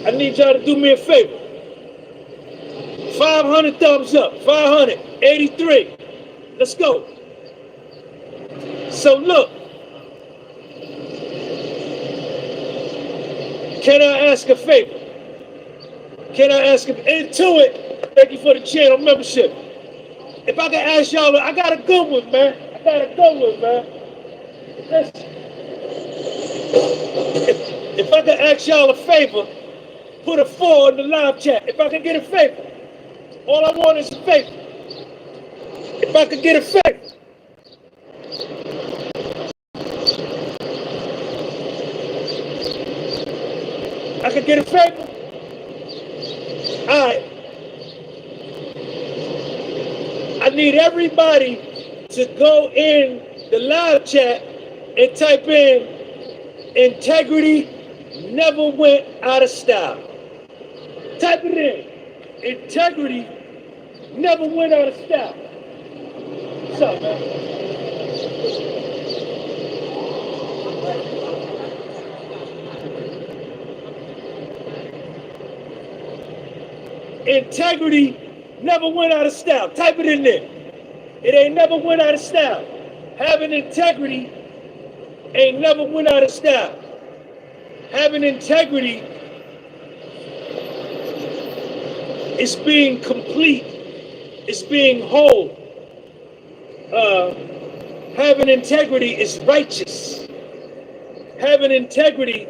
I need y'all to do me a favor. 500 thumbs up. 583. Let's go. So look. Can I ask a favor? Can I ask into it? Thank you for the channel membership. If I can ask y'all, I got a good one, man. I got a good one, man. If I can ask y'all a favor, put a 4 in the live chat. If I can get a favor. All I want is a favor. If I could get a favor. I could get a favor. All right. I need everybody to go in the live chat and type in integrity never went out of style. Type it in. Integrity never went out of style. What's up, man? Integrity never went out of style. Type it in there. It ain't never went out of style. Having integrity ain't never went out of style. Having integrity is being complete. It's being whole. Having integrity is righteous. Having integrity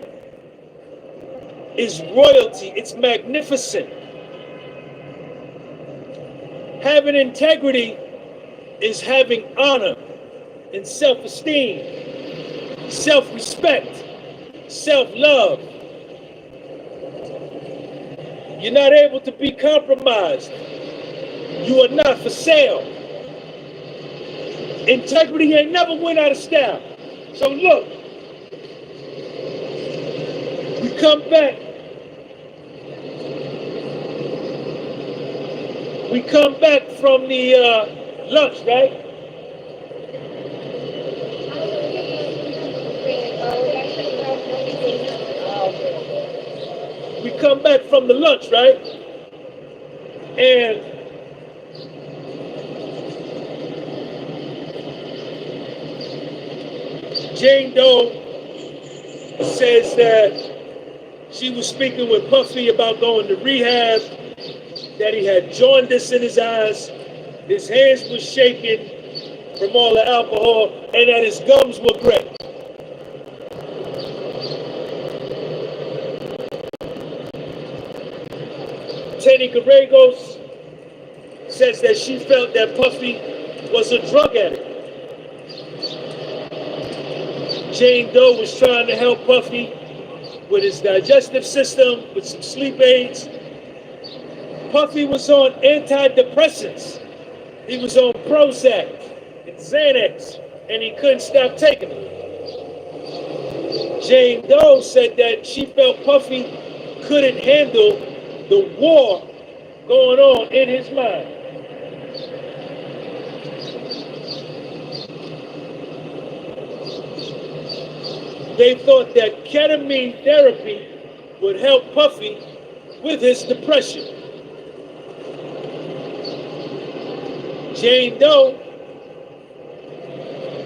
is royalty. It's magnificent. Having integrity is having honor and self-esteem, self-respect, self-love. You're not able to be compromised. You are not for sale. Integrity ain't never went out of style. So look, we come back. We come back from the lunch, right? We come back from the lunch, right? And Jane Doe says that she was speaking with Puffy about going to rehab, that he had jaundice in his eyes, his hands were shaking from all the alcohol, and that his gums were gray. Tenny Gallegos says that she felt that Puffy was a drug addict. Jane Doe was trying to help Puffy with his digestive system, with some sleep aids. Puffy was on antidepressants. He was on Prozac and Xanax, and he couldn't stop taking them. Jane Doe said that she felt Puffy couldn't handle the war going on in his mind. They thought that ketamine therapy would help Puffy with his depression. Jane Doe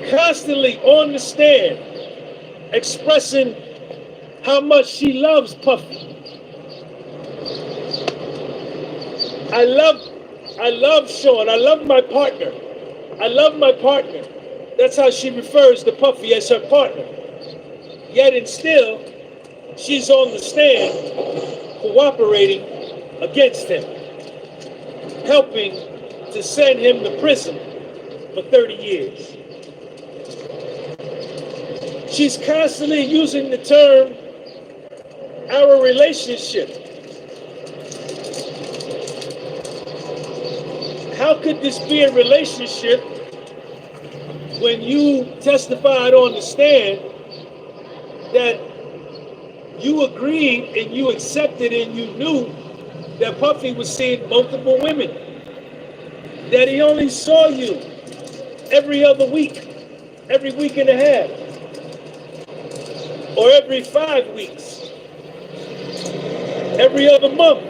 constantly on the stand expressing how much she loves Puffy. I love Sean. I love my partner. I love my partner. That's how she refers to Puffy, as her partner. Yet and still, she's on the stand cooperating against him, helping to send him to prison for 30 years. She's constantly using the term, our relationship. How could this be a relationship when you testified on the stand that you agreed and you accepted and you knew that Puffy was seeing multiple women, that he only saw you every other week, every week and a half, or every 5 weeks, every other month.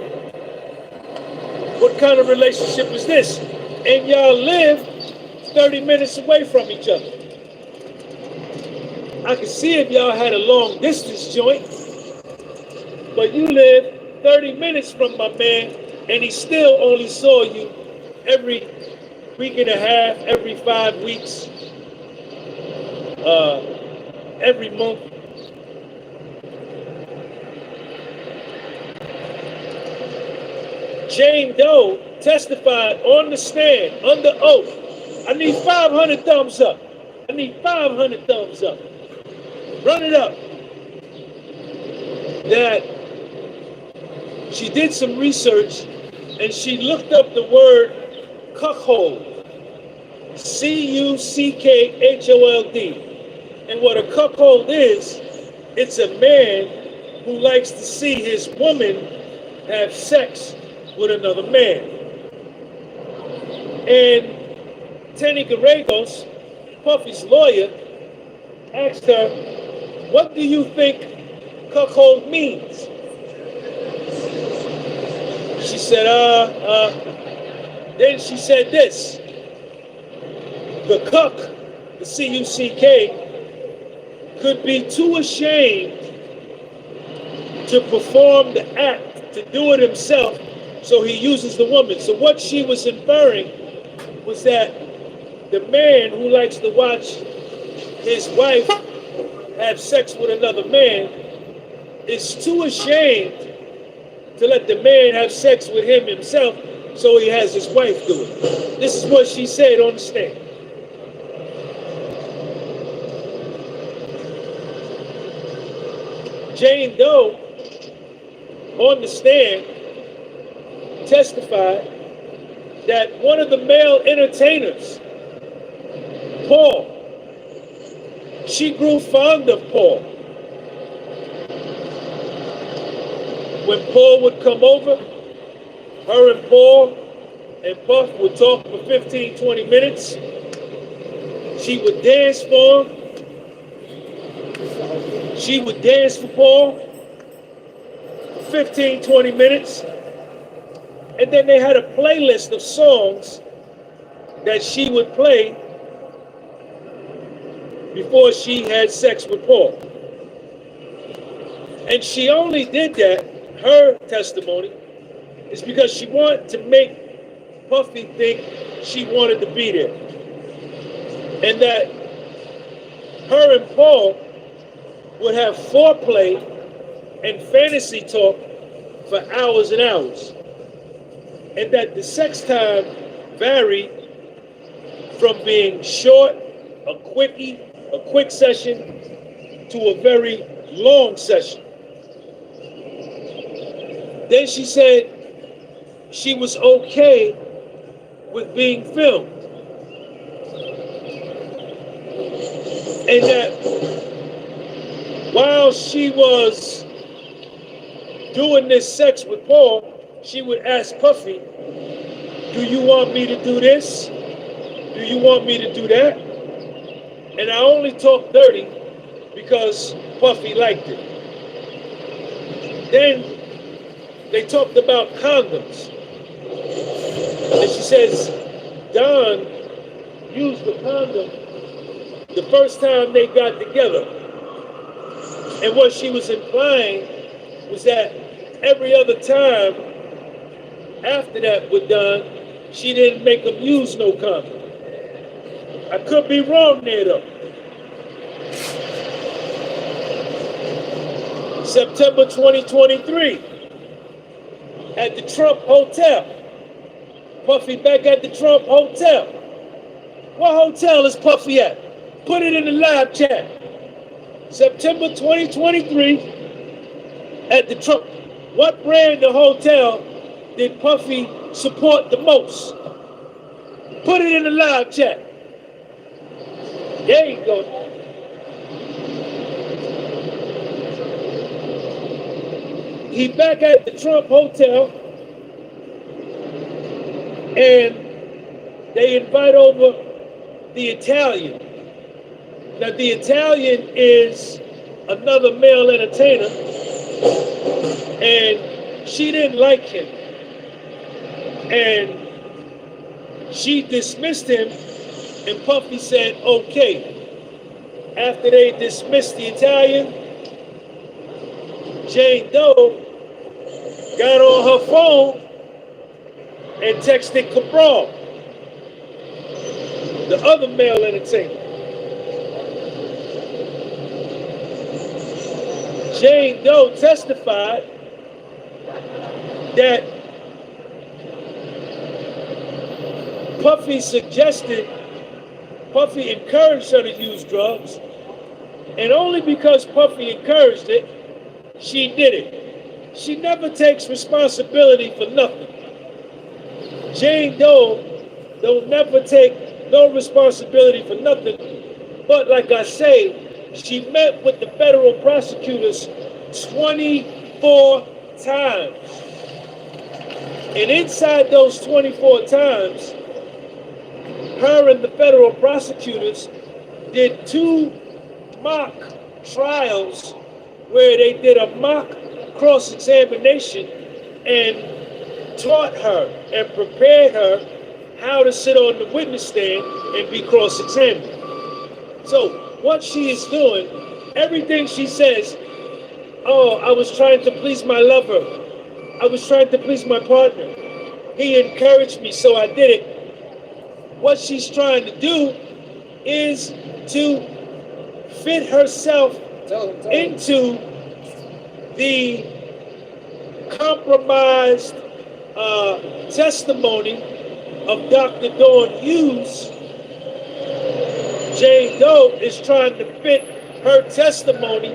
What kind of relationship is this? And y'all live 30 minutes away from each other. I could see if y'all had a long distance joint, but you live 30 minutes from my man, and he still only saw you every week and a half, every 5 weeks, every month. Jane Doe testified on the stand, under oath. I need 500 thumbs up. I need 500 thumbs up. Run it up. That she did some research and she looked up the word cuckold. C-U-C-K-H-O-L-D. And what a cuckold is, it's a man who likes to see his woman have sex with another man. And Tenny Gallegos, Puffy's lawyer, asked her, what do you think cuckold means? She said, then she said this, the cuck, the C-U-C-K, could be too ashamed to perform the act, to do it himself, so he uses the woman. So what she was inferring was that the man who likes to watch his wife have sex with another man is too ashamed to let the man have sex with him himself, so he has his wife do it. This is what she said on the stand. Jane Doe, on the stand, testified that one of the male entertainers, Paul, she grew fond of Paul. When Paul would come over, her and Paul and Puff would talk for 15, 20 minutes. She would dance for him. She would dance for Paul for 15, 20 minutes. And then they had a playlist of songs that she would play before she had sex with Paul. And she only did that, her testimony, is because she wanted to make Puffy think she wanted to be there. And that her and Paul would have foreplay and fantasy talk for hours and hours. And that the sex time varied from being short, a quick session, to a very long session. Then she said she was okay with being filmed. And that while she was doing this sex with Paul, she would ask Puffy, do you want me to do this? Do you want me to do that? And I only talk dirty because Puffy liked it. Then they talked about condoms. And she says, Don used the condom the first time they got together. And what she was implying was that every other time after that with Don, she didn't make him use no condom. I could be wrong there though. September 2023, at the Trump Hotel. Puffy back at the Trump Hotel. What hotel is Puffy at? Put it in the live chat. September 2023, at the Trump. What brand of hotel did Puffy support the most? Put it in the live chat. There you go. He back at the Trump Hotel, and they invite over the Italian. Now the Italian is another male entertainer, and She didn't like him, and she dismissed him, and Puffy said, okay. After they dismissed the Italian, Jane Doe got on her phone and texted Cabral, the other male entertainer. Jane Doe testified that Puffy encouraged her to use drugs, and only because Puffy encouraged it, she did it. She never takes responsibility for nothing. Jane Doe don't never take no responsibility for nothing, but like I say, she met with the federal prosecutors 24 times. And inside those 24 times, her and the federal prosecutors did 2 mock trials where they did a mock cross-examination and taught her and prepared her how to sit on the witness stand and be cross-examined. So what she is doing, everything she says, oh, I was trying to please my lover. I was trying to please my partner. He encouraged me, so I did it. What she's trying to do is to fit herself into the compromised testimony of Dr. Dawn Hughes. Jane Doe is trying to fit her testimony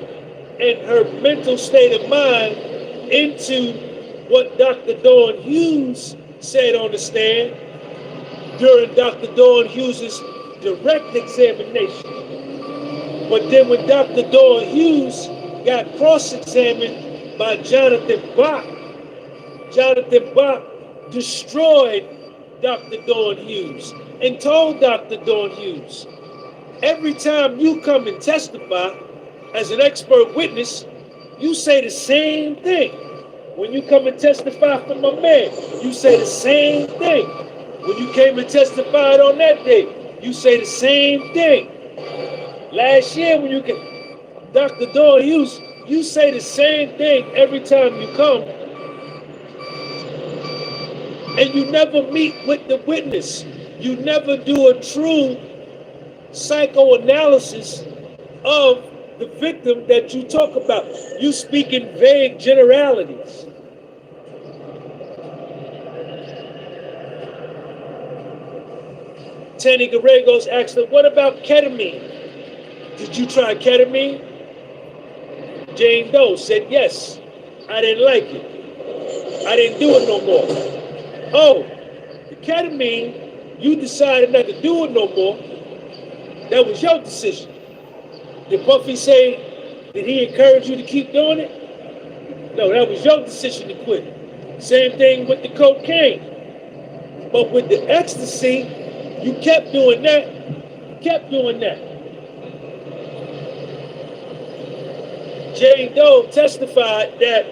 and her mental state of mind into what Dr. Dawn Hughes said on the stand during Dr. Dawn Hughes' direct examination. But then when Dr. Dawn Hughes got cross-examined by Jonathan Bach destroyed Dr. Dawn Hughes and told Dr. Dawn Hughes, every time you come and testify as an expert witness, you say the same thing. When you come and testify for my man, you say the same thing. When you came and testified on that day, you say the same thing. Last year when you came, Dr. Dawn Hughes, you say the same thing every time you come. And you never meet with the witness. You never do a true psychoanalysis of the victim that you talk about. You speak in vague generalities. Tenny Garregos asked her, what about ketamine? Did you try ketamine? Jane Doe said, yes, I didn't like it. I didn't do it no more. Oh, the ketamine, you decided not to do it no more. That was your decision. Did Puffy say, did he encourage you to keep doing it? No, that was your decision to quit. Same thing with the cocaine. But with the ecstasy, you kept doing that, Jane Doe testified that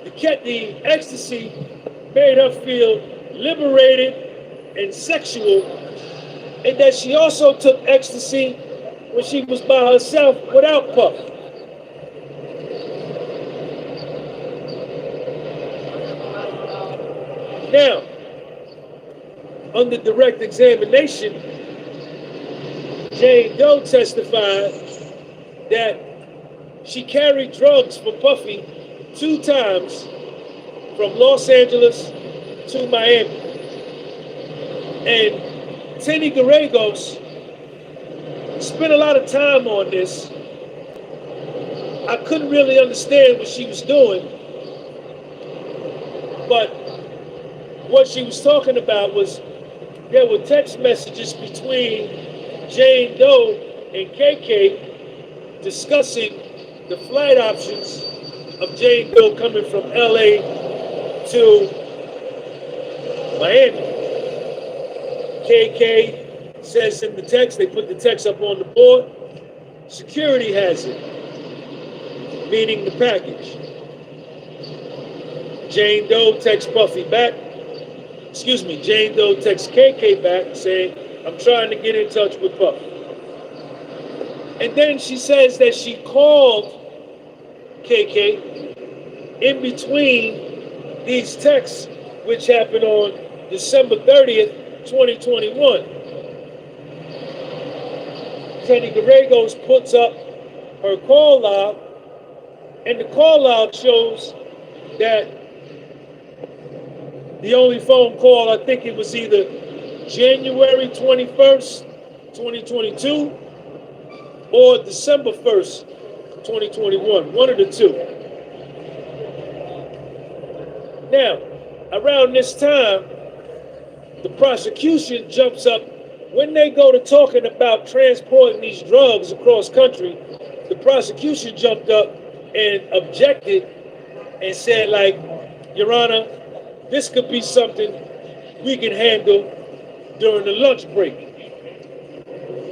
the ecstasy made her feel liberated and sexual, and that she also took ecstasy when she was by herself without Puff. Now, under direct examination, Jane Doe testified that she carried drugs for Puffy 2 times from Los Angeles to Miami. And Tenny Garregos spent a lot of time on this. I couldn't really understand what she was doing, but what she was talking about was there were text messages between Jane Doe and KK discussing the flight options of Jane Doe coming from LA to Miami. KK says in the text, they put the text up on the board, security has it, meaning the package. Jane Doe texts Puffy back. Excuse me, Jane Doe texts KK back saying, I'm trying to get in touch with Puffy. And then she says that she called KK in between these texts, which happened on December 30th, 2021. Teddy Gallegos puts up her call log, and the call log shows that the only phone call, I think it was either January 21st, 2022, or December 1st, 2021, one of the two. Now, around this time, the prosecution jumps up. When they go to talking about transporting these drugs across country, the prosecution jumped up and objected and said, like, Your Honor, this could be something we can handle during the lunch break.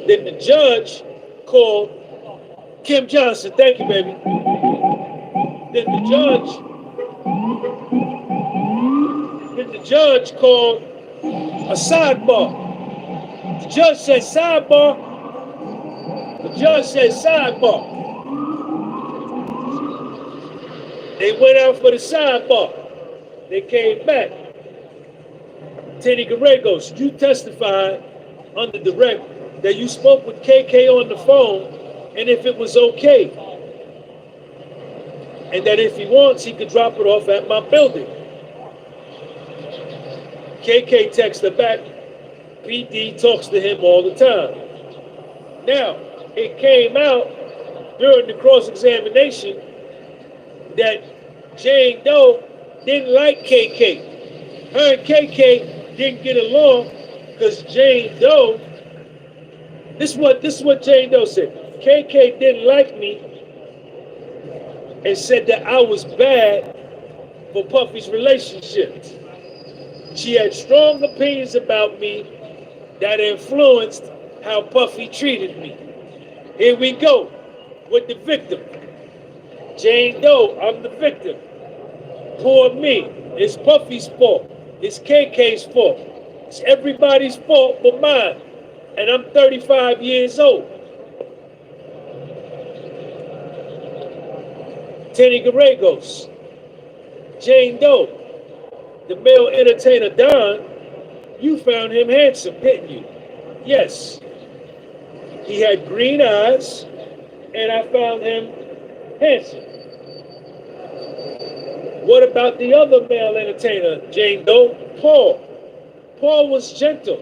Then the judge called Kim Johnson. Thank you, baby. Then the judge called a sidebar. The judge said sidebar. The judge said sidebar. They went out for the sidebar. They came back. Teddy Gallegos, you testified under direct that you spoke with KK on the phone and if it was okay. And that if he wants, he could drop it off at my building. KK texts her back. PD talks to him all the time. Now, it came out during the cross-examination that Jane Doe didn't like KK. Her and KK didn't get along because Jane Doe, this is what Jane Doe said. KK didn't like me and said that I was bad for Puffy's relationship. She had strong opinions about me that influenced how Puffy treated me. Here we go with the victim. Jane Doe, I'm the victim. Poor me. It's Puffy's fault. It's KK's fault. It's everybody's fault but mine. And I'm 35 years old. Teddy Gallegos. Jane Doe. The male entertainer Don, you found him handsome, didn't you? Yes. He had green eyes, and I found him handsome. What about the other male entertainer, Jane Doe? Paul. Paul was gentle.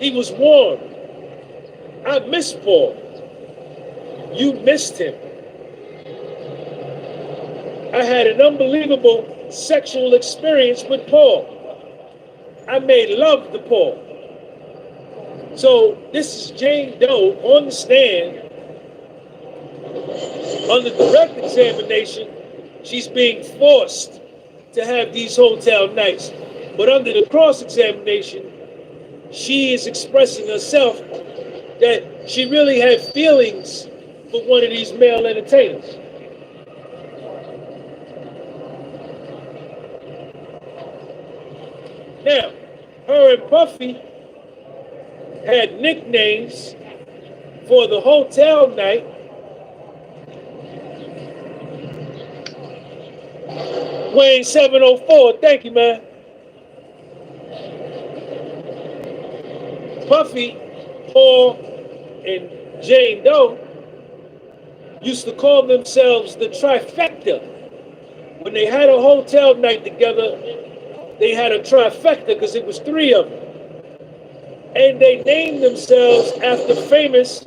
He was warm. I miss Paul. You missed him. I had an unbelievable sexual experience with Paul. I made love to Paul. So this is Jane Doe on the stand. Under direct examination, she's being forced to have these hotel nights. But under the cross-examination, she is expressing herself that she really had feelings for one of these male entertainers. Now, her and Puffy had nicknames for the hotel night. Wayne 704, thank you, man. Puffy, Paul, and Jane Doe used to call themselves the trifecta. When they had a hotel night together, they had a trifecta because it was three of them. And they named themselves after famous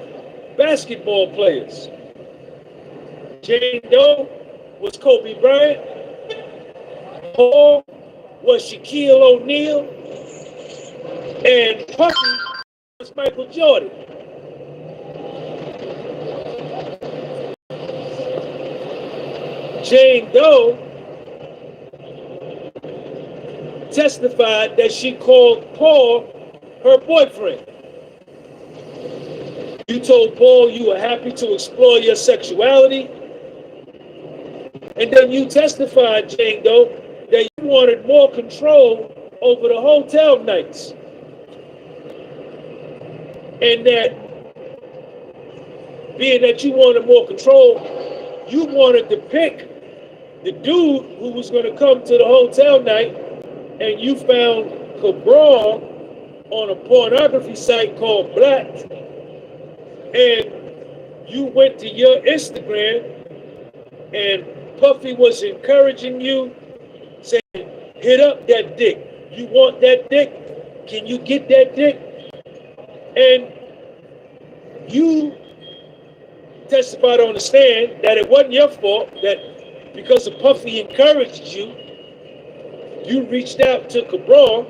basketball players. Jane Doe was Kobe Bryant. Paul was Shaquille O'Neal. And Puffy was Michael Jordan. Jane Doe testified that she called Paul her boyfriend. You told Paul you were happy to explore your sexuality. And then you testified, Jane Doe, that you wanted more control over the hotel nights. And that being that you wanted more control, you wanted to pick the dude who was going to come to the hotel night, and you found Cabral on a pornography site called Black, and you went to your Instagram, and Puffy was encouraging you, saying, hit up that dick. You want that dick? Can you get that dick? And you testified on the stand that it wasn't your fault, that because of Puffy encouraged you, you reached out to Cabral,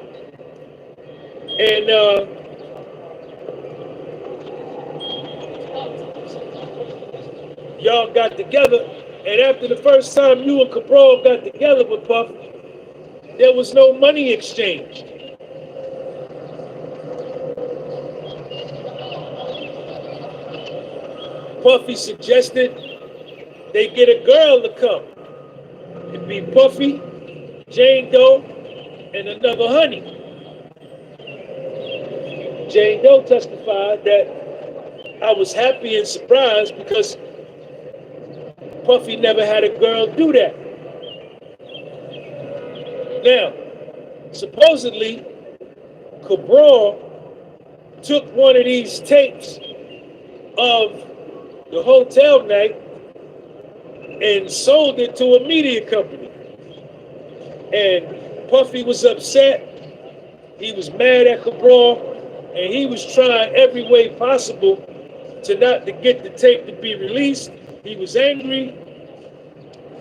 and y'all got together. And after the first time you and Cabral got together with Puff, there was no money exchanged. Puffy suggested they get a girl to come. It'd be Puffy, Jane Doe, and another honey. Jane Doe testified that I was happy and surprised because Puffy never had a girl do that. Now, supposedly, Cabral took one of these tapes of the hotel night and sold it to a media company. And Puffy was upset. He was mad at Cabral, and he was trying every way possible to get the tape to be released. He was angry,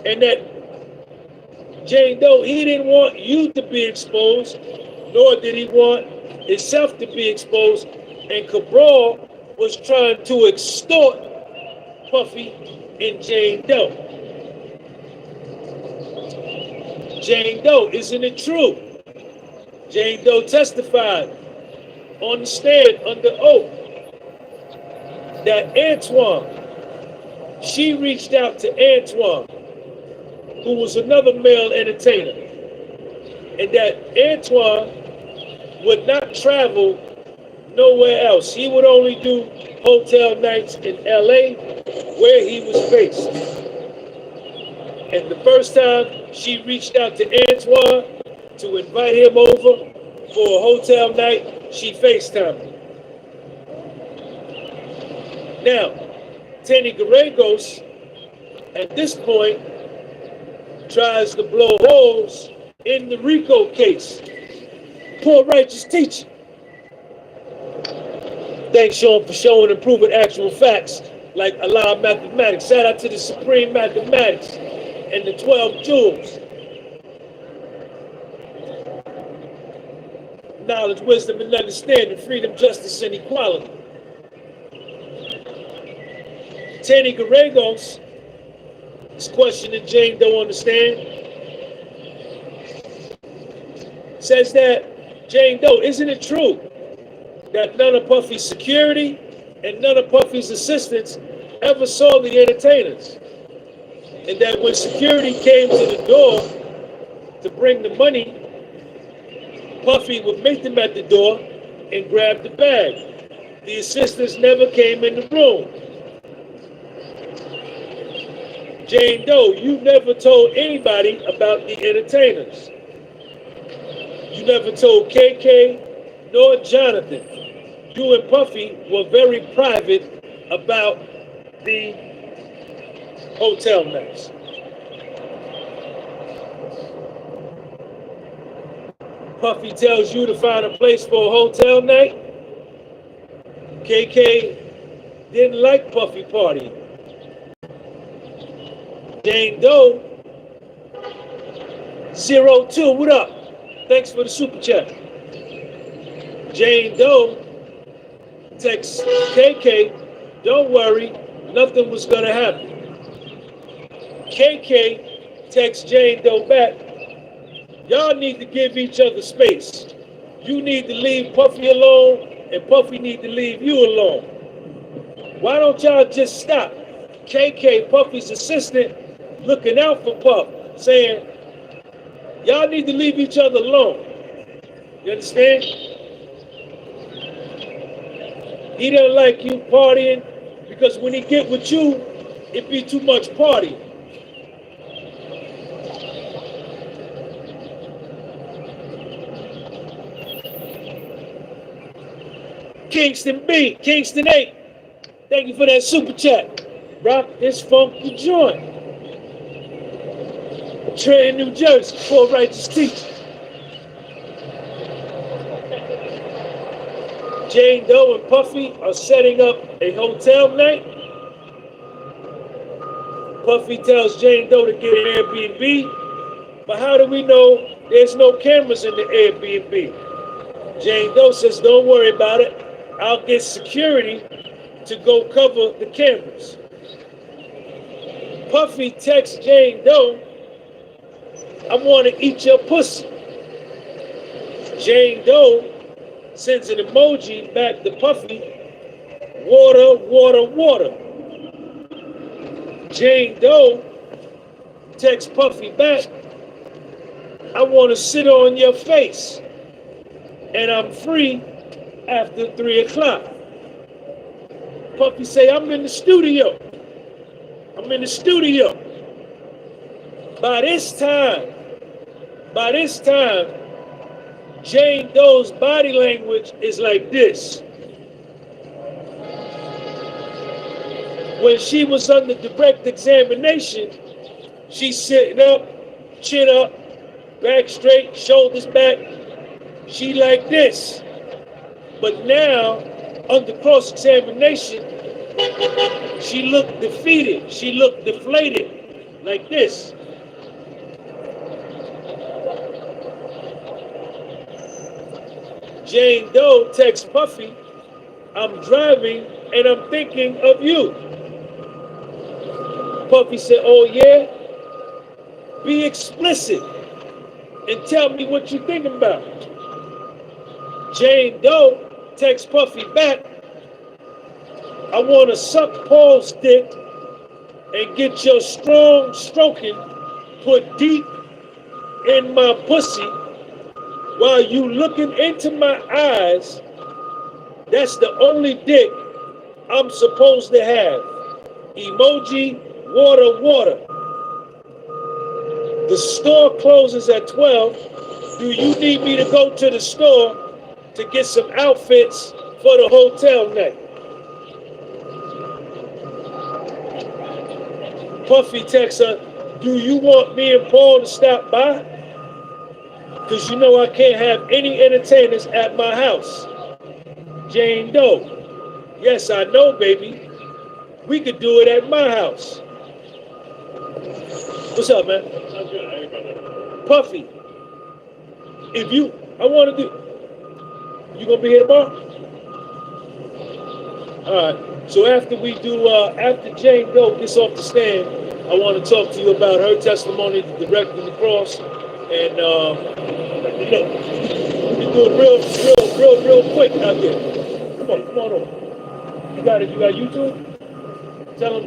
and that Jane Doe, he didn't want you to be exposed, nor did he want himself to be exposed, and Cabral was trying to extort Puffy and Jane Doe. Jane Doe, isn't it true? Jane Doe testified on the stand under oath that Antoine, she reached out to Antoine, who was another male entertainer, and that Antoine would not travel nowhere else. He would only do hotel nights in LA where he was based. And the first time she reached out to Antoine to invite him over for a hotel night, she FaceTimed him. Now, Tenny Gallegos, at this point, tries to blow holes in the RICO case. Poor righteous teacher. Thanks, Sean, for showing and proving actual facts like Allah mathematics. Shout out to the supreme mathematics and the 12 jewels. Knowledge, wisdom, and understanding, freedom, justice, and equality. Tenny Gallegos is questioning Jane Doe on the stand. Says that, Jane Doe, isn't it true that none of Puffy's security and none of Puffy's assistants ever saw the entertainers? And that when security came to the door to bring the money, Puffy would meet them at the door and grab the bag. The assistants never came in the room. Jane Doe, you never told anybody about the entertainers. You never told KK nor Jonathan. You and Puffy were very private about the hotel nights. Puffy tells you to find a place for a hotel night. KK didn't like Puffy partying. Jane Doe, 02, what up? Thanks for the super chat. Jane Doe texts KK, don't worry, nothing was gonna happen. KK texts Jane Doe back, y'all need to give each other space. You need to leave Puffy alone, and Puffy need to leave you alone. Why don't y'all just stop? KK, Puffy's assistant, looking out for Puff, saying, Y'all need to leave each other alone. You understand? He doesn't like you partying because when he get with you, it be too much party. Kingston B, Kingston 8. Thank you for that super chat. Rock this funky joint. Trey in New Jersey, full righteous teacher. Jane Doe and Puffy are setting up a hotel night. Puffy tells Jane Doe to get an Airbnb, but how do we know there's no cameras in the Airbnb? Jane Doe says, don't worry about it. I'll get security to go cover the cameras. Puffy texts Jane Doe, I want to eat your pussy. Jane Doe sends an emoji back to Puffy, water, water, water. Jane Doe texts Puffy back, I want to sit on your face, and I'm free after 3 o'clock. Puffy say, I'm in the studio. I'm in the studio. By this time, Jane Doe's body language is like this. When she was under direct examination, she's sitting up, chin up, back straight, shoulders back. She like this. But now, under cross-examination, she looked defeated. She looked deflated, like this. Jane Doe texts Puffy, I'm driving and I'm thinking of you. Puffy said, oh yeah? Be explicit and tell me what you're thinking about. Jane Doe texts Puffy back, I want to suck Paul's dick and get your strong stroking put deep in my pussy while you looking into my eyes. That's the only dick I'm supposed to have. Emoji, water, water. The store closes at 12. Do you need me to go to the store to get some outfits for the hotel night? Puffy texts her, do you want me and Paul to stop by? Because you know I can't have any entertainers at my house. Jane Doe, yes, I know, baby. We could do it at my house. What's up, man? I'm good. How you doing? Puffy, if you, I want to do, you gonna be here tomorrow? All right. So after we do, after Jane Doe gets off the stand, I want to talk to you about her testimony directly to the cross, and you know, you do it real quick out there. Come on over. You got YouTube? Tell them.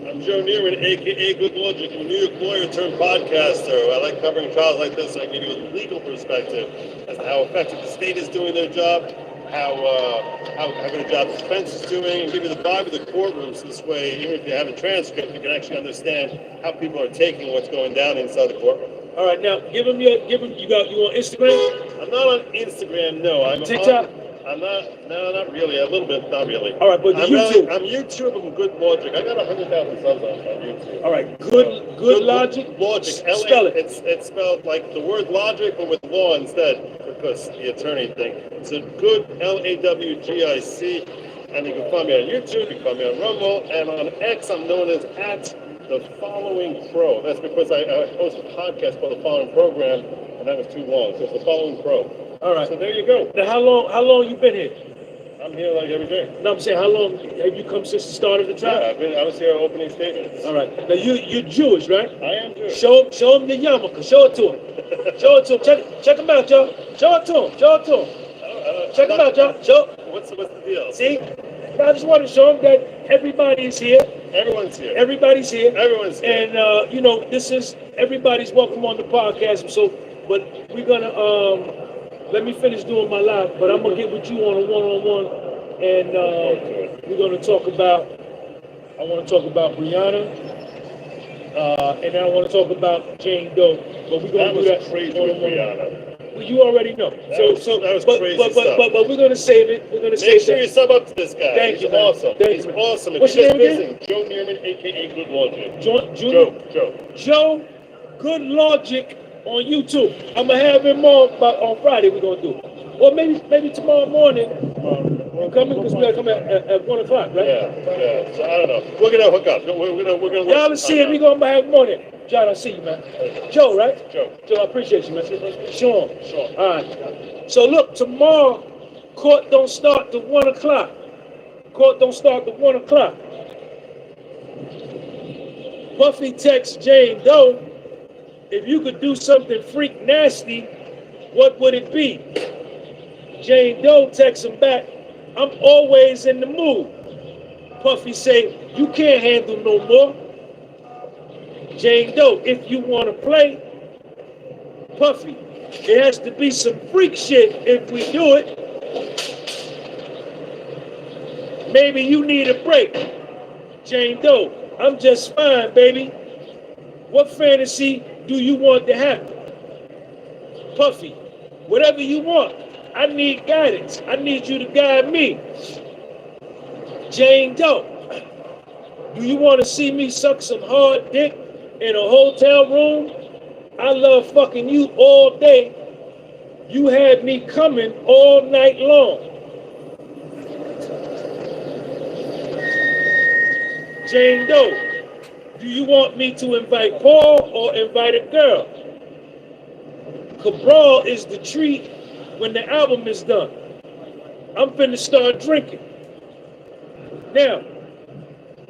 I'm Joe Neerman, aka Good Logic. I'm a New York lawyer turned podcaster. I like covering trials like this. So I give you a legal perspective as to how effective the state is doing their job, how good a job the defense is doing, and give you the vibe of the courtrooms. This way, even if you have a transcript, you can actually understand how people are taking what's going down inside the courtroom. All right, now you on Instagram? I'm not on Instagram, no. I'm TikTok? Not really. A little bit, not really. All right, but YouTube. I'm YouTube. I'm Good Logic. I got 100,000 subs on YouTube. All right, good Logic. Logic. Spell it. It's spelled like the word logic, but with law instead, because the attorney thing. So Good LAWGIC, and you can find me on YouTube. You can find me on Rumble, and on X, I'm known as @The Following Pro. That's because I host a podcast called The Following Program, and that was too long. So it's The Following Pro. All right. So there you go. Now, how long you been here? I'm here like every day. No, I'm saying, how long have you come since the start of the trial? Yeah, I was here opening statements. All right. Now, you're Jewish, right? I am Jewish. Show him the yarmulke. Show it to him. Show it to him. Check him out, y'all. Show it to him. Check him out, y'all. What's the deal? See? I just want to show him that everybody is here. Everyone's here. Everybody's here. Everyone's here. And, this is everybody's welcome on the podcast. So, but we're gonna let me finish doing my live. But I'm gonna get with you on a one-on-one, and we're gonna talk about. I want to talk about Brianna, and then I want to talk about Jane Doe. But we're gonna do that crazy with Brianna. Well, you already know. That was crazy stuff. But we're gonna save it. We're gonna Make sure you sub up to this guy. Thank you, man. Awesome. Thank He's you. awesome. What's your name again? Joe Neerman, aka Good Logic. Joe. Good Logic on YouTube. I'm gonna have him on Friday. We're gonna do it, or maybe tomorrow morning. You coming? Because we gotta come at 1 o'clock, right? Yeah. So I don't know. We're gonna hook up. We're gonna. Y'all see it. We gonna have him on it. John, I see you, man. Joe, right? Joe, I appreciate you, man. Sean. All right. So look, tomorrow, court don't start till 1 o'clock. Puffy texts Jane Doe, if you could do something freak nasty, what would it be? Jane Doe texts him back, I'm always in the mood. Puffy say, you can't handle no more. Jane Doe, if you want to play, Puffy, it has to be some freak shit if we do it. Maybe you need a break. Jane Doe, I'm just fine, baby. What fantasy do you want to happen? Puffy, whatever you want. I need guidance. I need you to guide me. Jane Doe, do you want to see me suck some hard dick in a hotel room? I love fucking you all day. You had me coming all night long. Jane Doe, do you want me to invite Paul or invite a girl? Cabral is the treat when the album is done. I'm finna start drinking. Now,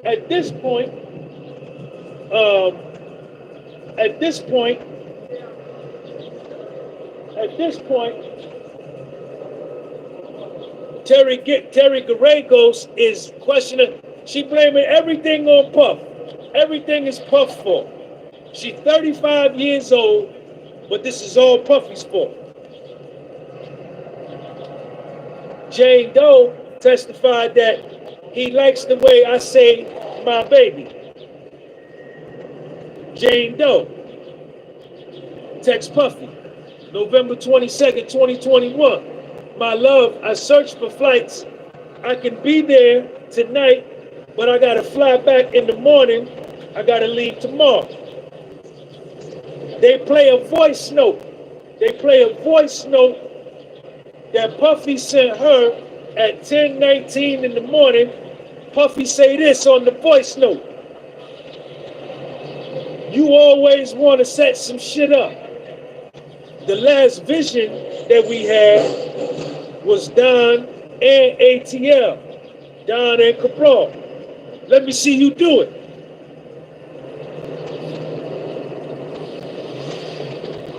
at this point, Terry Garagos is questioning. She blaming everything on Puff. Everything is Puff's fault. She's 35 years old, but this is all Puffy's fault. Jane Doe testified that he likes the way I say my baby. Jane Doe text Puffy, November 22nd, 2021. My love, I searched for flights. I can be there tonight, but I gotta fly back in the morning. I gotta leave tomorrow. They play a voice note. That Puffy sent her at 10:19 in the morning. Puffy say this on the voice note. You always want to set some shit up. The last vision that we had was Don and ATL, Don and Cabral. Let me see you do it.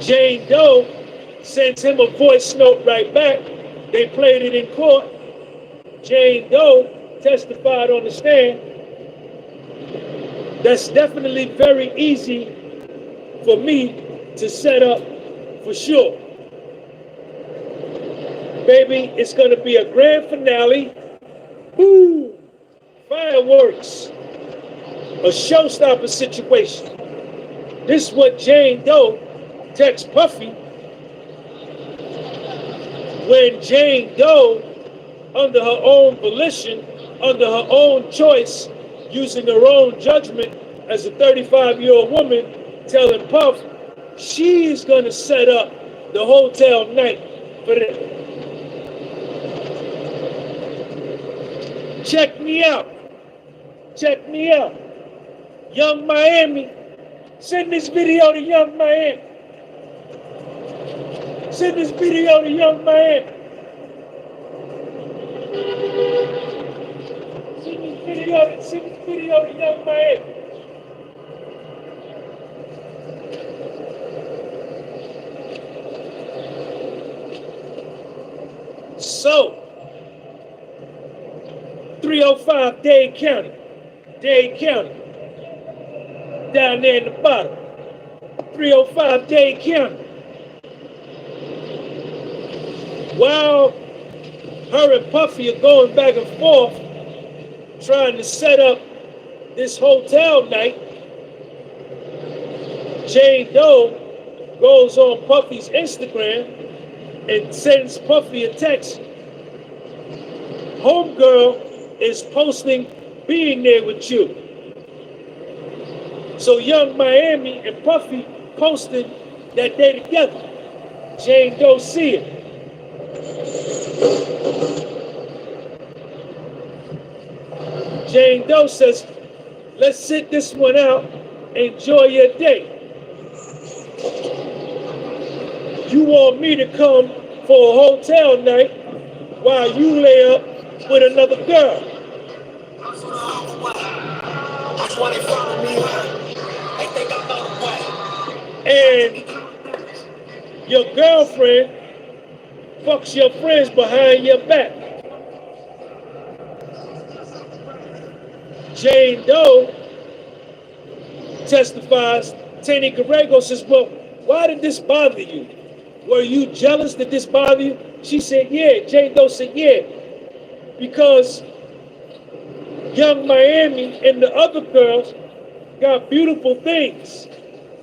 Jane Doe sends him a voice note right back. They played it in court. Jane Doe testified on the stand. That's definitely very easy for me to set up for sure. Baby, it's going to be a grand finale. Boom! Fireworks. A showstopper situation. This is what Jane Doe texts Puffy when Jane Doe, under her own volition, under her own choice, using her own judgment as a 35-year-old woman, telling Puff she's going to set up the hotel night for them. Check me out. Young Miami. Send this video to Young Miami. Send this video to Young Miami. Send this video to Young Miami. So, 305 Dade County, down there in the bottom. 305 Dade County. While her and Puffy are going back and forth trying to set up this hotel night, Jane Doe goes on Puffy's Instagram and sends Puffy a text. Homegirl is posting being there with you. So Young Miami and Puffy posted that day together. Jane Doe see it. Jane Doe says, let's sit this one out, enjoy your day. You want me to come for a hotel night while you lay up with another girl. And your girlfriend fucks your friends behind your back. Jane Doe testifies. Tenny Garego says, well, why did this bother you? Were you jealous that this bothered you? She said, yeah. Jane Doe said, yeah. Because Young Miami and the other girls got beautiful things.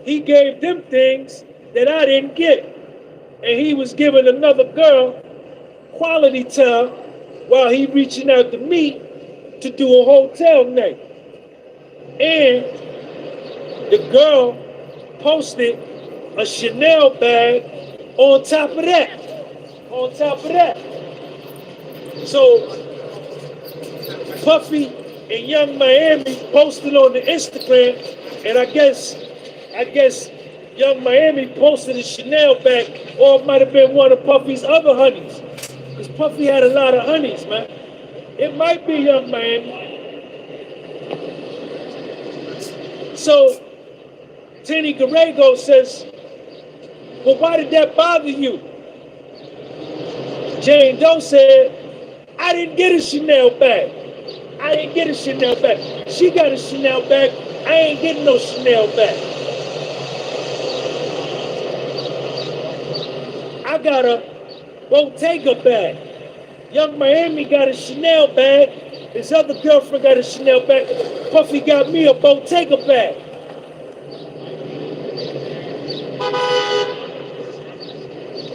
He gave them things that I didn't get. And he was giving another girl quality time while he reaching out to me to do a hotel night. And the girl posted a Chanel bag on top of that. On top of that. So Puffy and Young Miami posted on the Instagram, and I guess Young Miami posted a Chanel bag, or it might have been one of Puffy's other honeys. Because Puffy had a lot of honeys, man. It might be Young Miami. So Tenny Garego says, well, why did that bother you? Jane Doe said, I didn't get a Chanel bag. I didn't get a Chanel bag. She got a Chanel bag. I ain't getting no Chanel bag. I got a Bottega bag. Young Miami got a Chanel bag. His other girlfriend got a Chanel bag. Puffy got me a Bottega bag.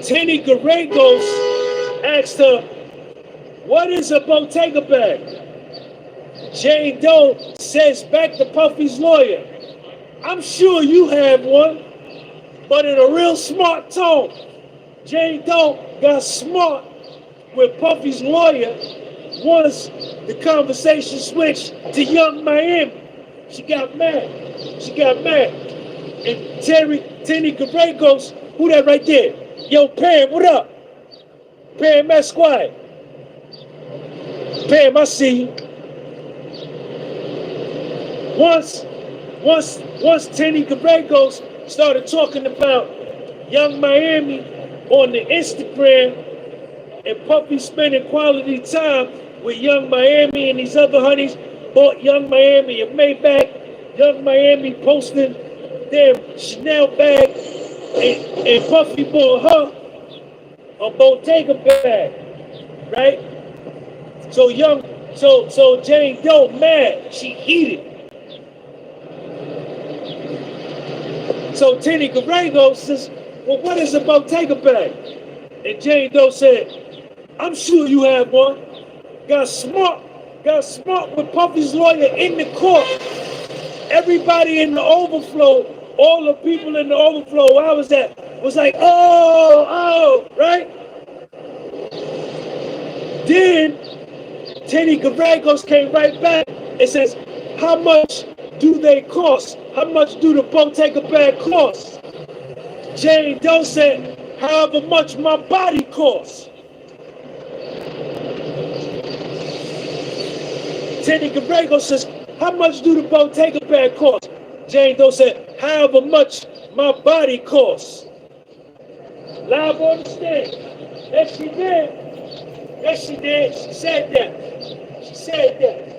Tenny Garregos asked her, what is a Bottega bag? Jane Doe says back to Puffy's lawyer, I'm sure you have one, but in a real smart tone. Jane Doe got smart with Puffy's lawyer once the conversation switched to Young Miami. She got mad. She got mad. And Tenny Garregos, who that right there? Yo, Pam, what up? Pam Esquire. Pam, I see you. Once Tenny Garregos started talking about Young Miami on the Instagram and Puffy spending quality time with Young Miami and these other honeys, bought Young Miami a Maybach, Young Miami posting their Chanel bag, and Puffy bought her a Bottega bag, right? So Jane Doe mad, she heated. So Tenny Garego says, well, what is a Bottega bag? And Jane Doe said, I'm sure you have one. Got smart with Puffy's lawyer in the court. Everybody in the overflow, all the people in the overflow where I was at, was like, oh, right? Then Tenny Garregos came right back and says, how much do they cost? How much do the Bottega bag cost? Jane Doe said, however much my body costs. Tenny Garego says, how much do the Bottega bag cost? Jane Doe said, however much my body costs. Live on the stage. Yes, she did. Yes, she did. She said that. She said that.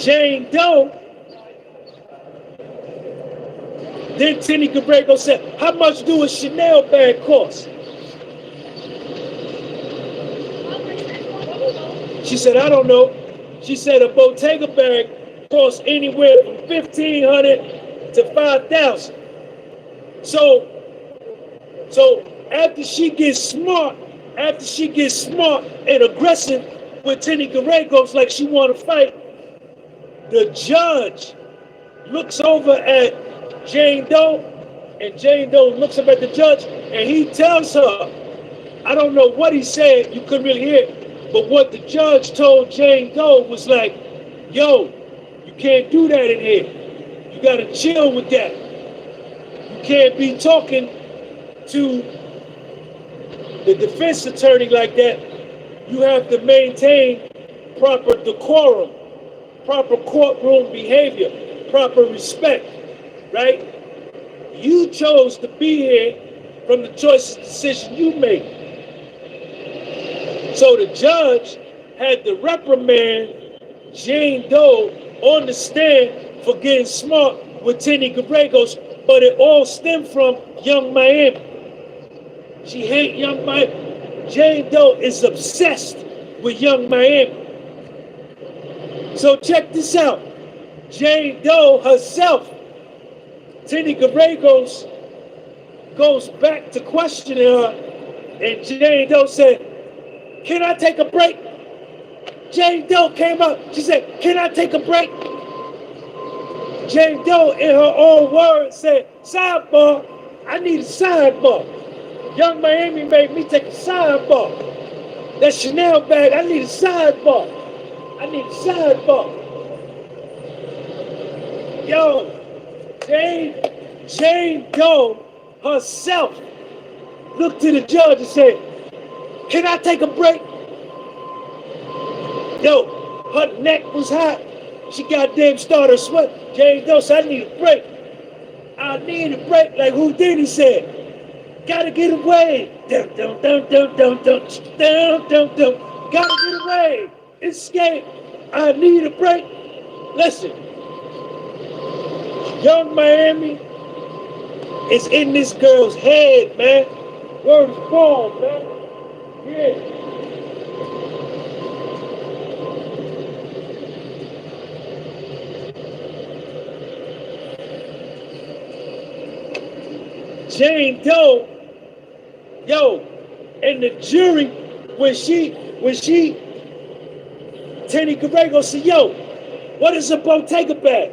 Jane Doe, then Tenny Cabrego said, how much do a Chanel bag cost? She said, I don't know. She said a Bottega bag costs anywhere from $1,500 to $5,000. So after she gets smart and aggressive with Tenny Garregos like she want to fight, the judge looks over at Jane Doe, and Jane Doe looks up at the judge, and he tells her, I don't know what he said, you couldn't really hear it, but what the judge told Jane Doe was like, yo, you can't do that in here. You gotta chill with that. You can't be talking to the defense attorney like that. You have to maintain proper decorum, proper courtroom behavior, proper respect, right? You chose to be here from the choice decision you made. So the judge had to reprimand Jane Doe on the stand for getting smart with Tenny Garregos, but it all stemmed from Young Miami. She hates Young Miami. Jane Doe is obsessed with Young Miami. So check this out. Jane Doe herself, Tenny Garregos, goes back to questioning her, and Jane Doe said, can I take a break? Jane Doe came up. She said, can I take a break? Jane Doe, in her own words, said, sidebar, I need a sidebar. Young Miami made me take a sidebar. That Chanel bag, I need a sidebar. I need a sidebar. Yo, Jane Doe herself looked to the judge and said, can I take a break? Yo, her neck was hot. She goddamn started sweating. Jane Doe said, I need a break. I need a break, like Houdini said. Gotta get away. Dum, dum, dum, dum, dum, dum, dum, dum, dum. Gotta get away. Escape. I need a break. Listen. Young Miami is in this girl's head, man. Word is born, man. Yeah. Jane Doe, yo, and the jury, when she, Tenny Garregos said, yo, what is a Bottega bag?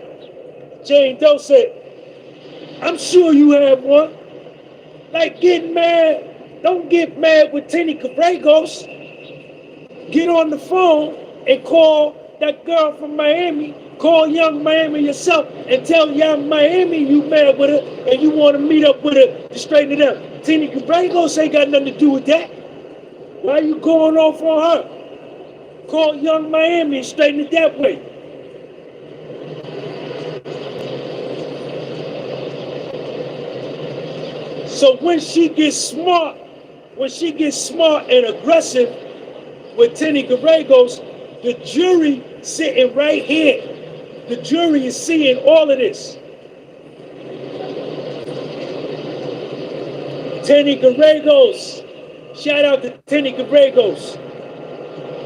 Jane Doe said, I'm sure you have one. Like getting mad, don't get mad with Tenny Garregos. Get on the phone and call that girl from Miami. Call Young Miami yourself and tell Young Miami you mad with her and you want to meet up with her to straighten it out. Tenny Garregos ain't got nothing to do with that. Why are you going off on her? Call Young Miami and straighten it that way. So when she gets smart and aggressive with Tenny Garregos, the jury sitting right here. The jury is seeing all of this. Tenny Garregos, shout out to Tenny Garregos.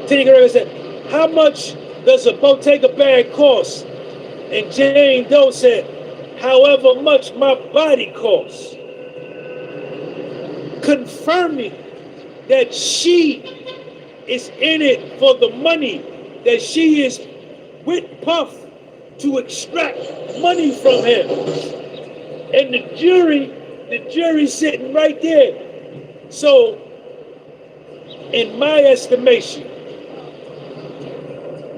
Tenny Garregos said, how much does a Bottega bag cost? And Jane Doe said, however much my body costs. Confirming that she is in it for the money, that she is with Puff to extract money from him. And the jury sitting right there. So, in my estimation,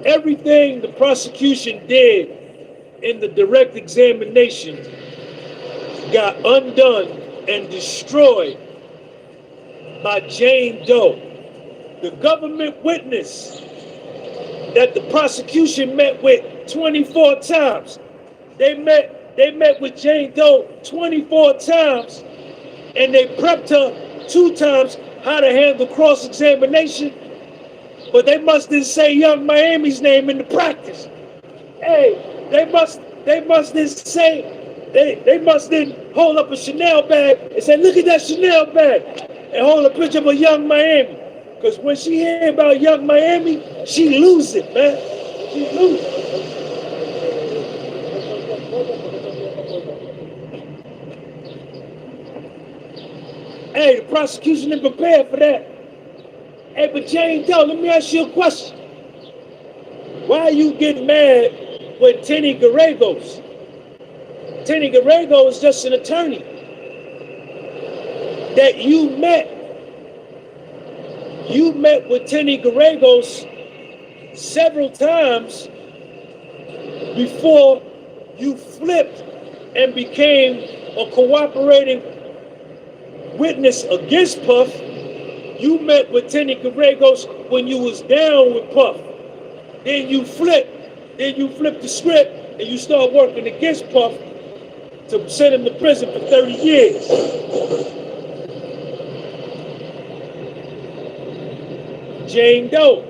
everything the prosecution did in the direct examination got undone and destroyed by Jane Doe. The government witness that the prosecution met with 24 times. They met with Jane Doe 24 times, and they prepped her 2 times how to handle cross-examination, but they must didn't say Young Miami's name in the practice. Hey, they must didn't say, they must didn't hold up a Chanel bag and say, look at that Chanel bag, and hold a picture of a Young Miami. Because when she hear about Young Miami, she lose it, man. She lose it. Hey, the prosecution didn't prepare for that. Hey, but Jane Doe, let me ask you a question. Why are you getting mad with Tenny Garregos? Tenny Garregos is just an attorney that you met. You met with Tenny Garregos several times before you flipped and became a cooperating witness against Puff. You met with Tenny Garregos when you was down with Puff. Then you flip the script and you start working against Puff to send him to prison for 30 years. Jane Doe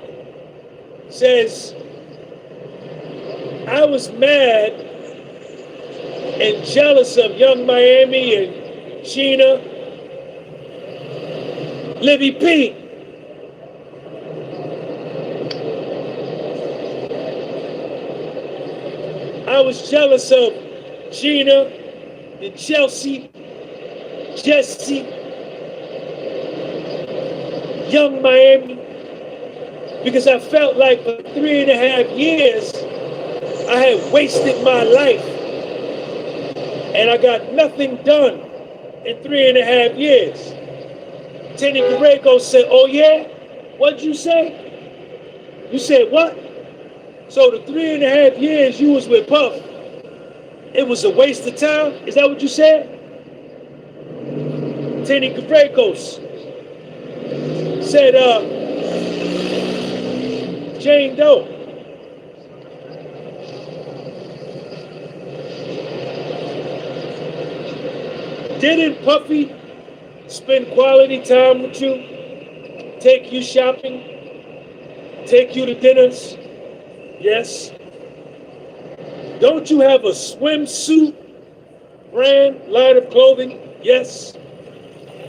says, I was mad and jealous of Young Miami and Sheena, Livy P. I was jealous of Gina and Chelsea, Jesse, Young Miami, because I felt like for 3.5 years, I had wasted my life and I got nothing done in 3.5 years. Tenny Garregos said, oh yeah? What'd you say? You said what? So the 3.5 years you was with Puff, it was a waste of time? Is that what you said? Tenny Garregos said, Jane Doe, didn't Puffy spend quality time with you, take you shopping, take you to dinners? Yes. Don't you have a swimsuit brand line of clothing? Yes.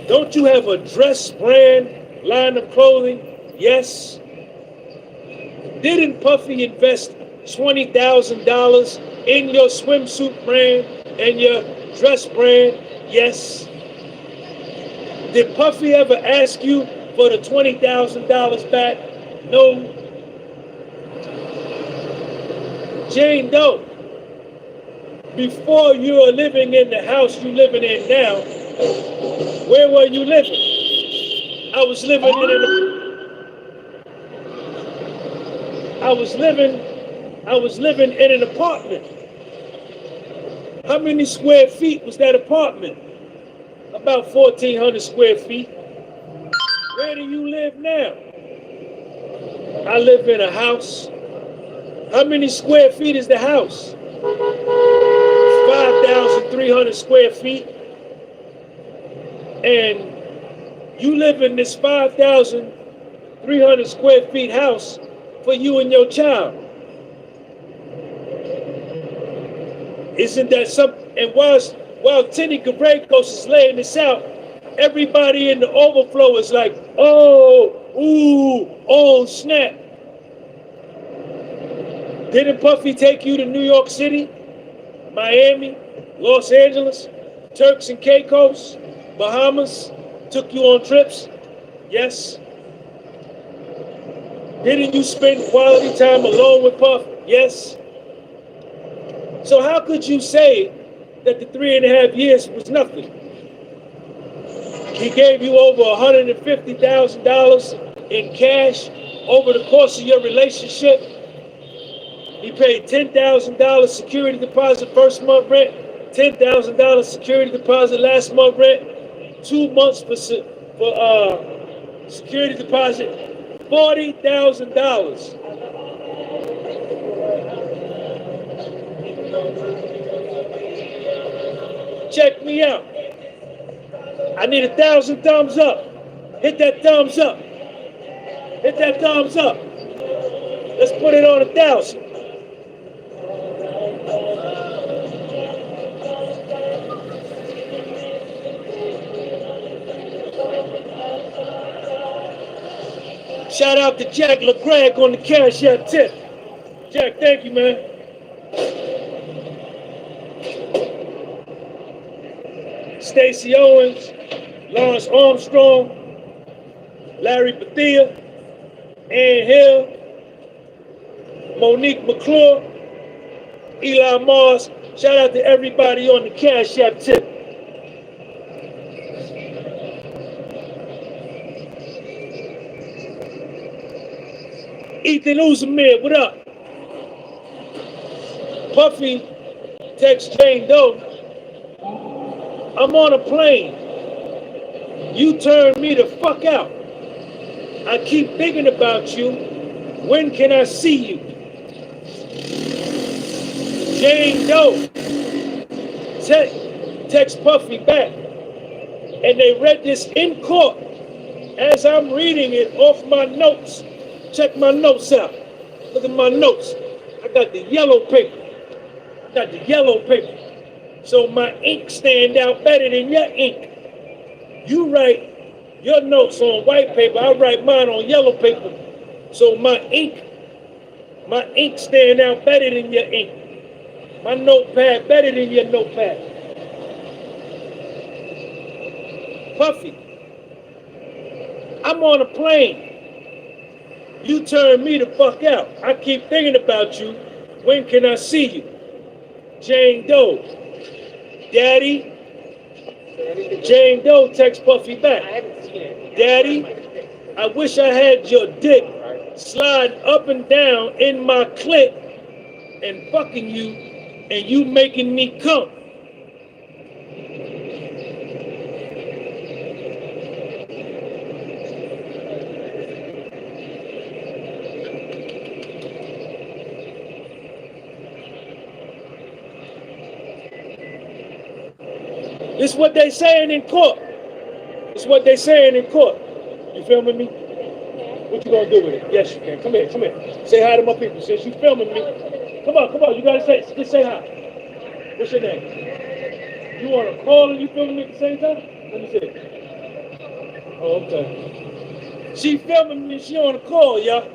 Don't you have a dress brand line of clothing? Yes. Didn't Puffy invest $20,000 in your swimsuit brand and your dress brand? Yes. Did Puffy ever ask you for the $20,000 back? No. Jane Doe, before you were living in the house you're living in now, where were you living? I was living in an apartment. How many square feet was that apartment? About 1,400 square feet. Where do you live now? I live in a house. How many square feet is the house? 5,300 square feet. And you live in this 5,300 square feet house for you and your child. Isn't that something? And while Tenny Garregos is laying this out, everybody in the overflow is like, oh, ooh, oh, snap. Didn't Puffy take you to New York City, Miami, Los Angeles, Turks and Caicos, Bahamas, took you on trips? Yes. Didn't you spend quality time alone with Puff? Yes. So how could you say that the 3.5 years was nothing? He gave you over $150,000 in cash over the course of your relationship. He paid $10,000 security deposit first month rent, $10,000 security deposit last month rent, 2 months for security deposit, $40,000. Check me out. I need 1,000 thumbs up. Hit that thumbs up. Hit that thumbs up. Let's put it on 1,000. Shout out to Jack LeGreg on the Cash App tip. Jack, thank you, man. Stacey Owens, Lawrence Armstrong, Larry Bethia, Ann Hill, Monique McClure, Elon Mars. Shout out to everybody on the Cash App tip. Ethan Uzumir, what up? Puffy text Jane Doe. I'm on a plane. You turned me the fuck out. I keep thinking about you. When can I see you? Jane Doe. Text Puffy back. And they read this in court as I'm reading it off my notes. Check my notes out. Look at my notes. I got the yellow paper. So my ink stand out better than your ink. You write your notes on white paper. I write mine on yellow paper. So my ink stand out better than your ink. My notepad better than your notepad. Puffy, I'm on a plane. You turned me the fuck out. I keep thinking about you. When can I see you? Jane Doe. Daddy. Jane Doe text Puffy back. Daddy, I wish I had your dick sliding up and down in my clit and fucking you and you making me come. This is what they saying in court. You filming me? What you gonna do with it? Yes, you can. Come here. Say hi to my people. Since you filming me. Come on. You gotta just say hi. What's your name? You wanna call and you filming me at the same time? Let me see. Oh, okay. She filming me, she on a call, y'all.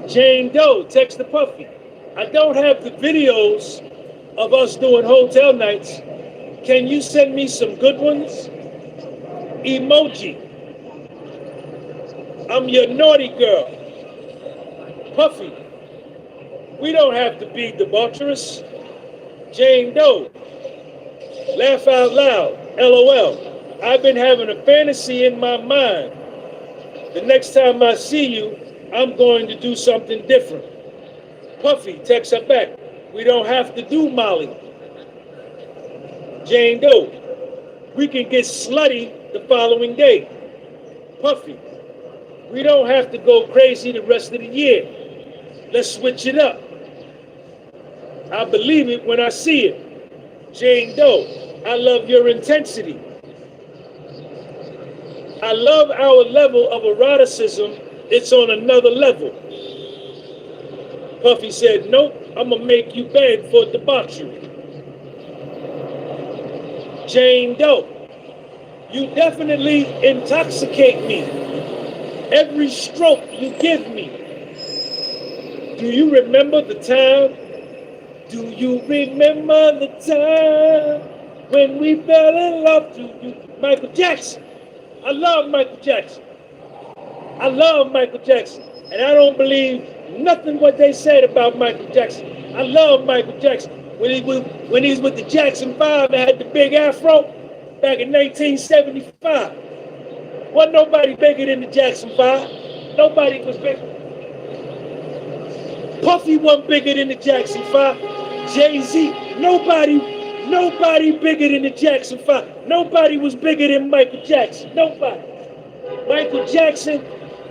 Jane Doe, text the Puffy. I don't have the videos of us doing hotel nights. Can you send me some good ones? Emoji. I'm your naughty girl. Puffy. We don't have to be debaucherous. Jane Doe. Laugh out loud. LOL. I've been having a fantasy in my mind. The next time I see you, I'm going to do something different. Puffy, text her back. We don't have to do Molly. Jane Doe. We can get slutty the following day. Puffy. We don't have to go crazy the rest of the year. Let's switch it up. I believe it when I see it. Jane Doe. I love your intensity. I love our level of eroticism. It's on another level. Puffy said, nope, I'm gonna make you beg for debauchery. Jane Doe, you definitely intoxicate me. Every stroke you give me. Do you remember the time? Do you remember the time when we fell in love? To you, Michael Jackson. I love Michael Jackson. And I don't believe nothing what they said about Michael Jackson. I love Michael Jackson. When he was with the Jackson 5 and had the big afro back in 1975. Wasn't nobody bigger than the Jackson 5. Nobody was bigger. Puffy wasn't bigger than the Jackson 5. Jay-Z, nobody bigger than the Jackson 5. Nobody was bigger than Michael Jackson. Nobody. Michael Jackson,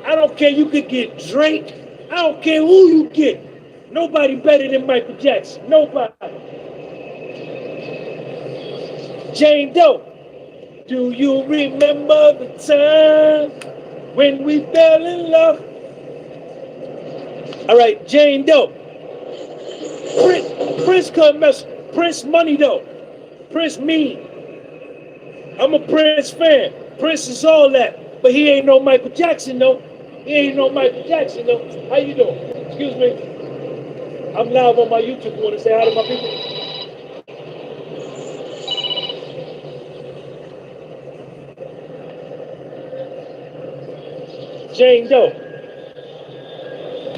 I don't care, you could get Drake. I don't care who you get. Nobody better than Michael Jackson. Nobody. Jane Doe, do you remember the time when we fell in love? All right, Jane Doe. Prince couldn't mess. Prince money though. Prince mean. I'm a Prince fan. Prince is all that, but he ain't no Michael Jackson though. He ain't no Michael Jackson though. How you doing? Excuse me. I'm live on my YouTube. Want to say hi to my people? Jane Doe.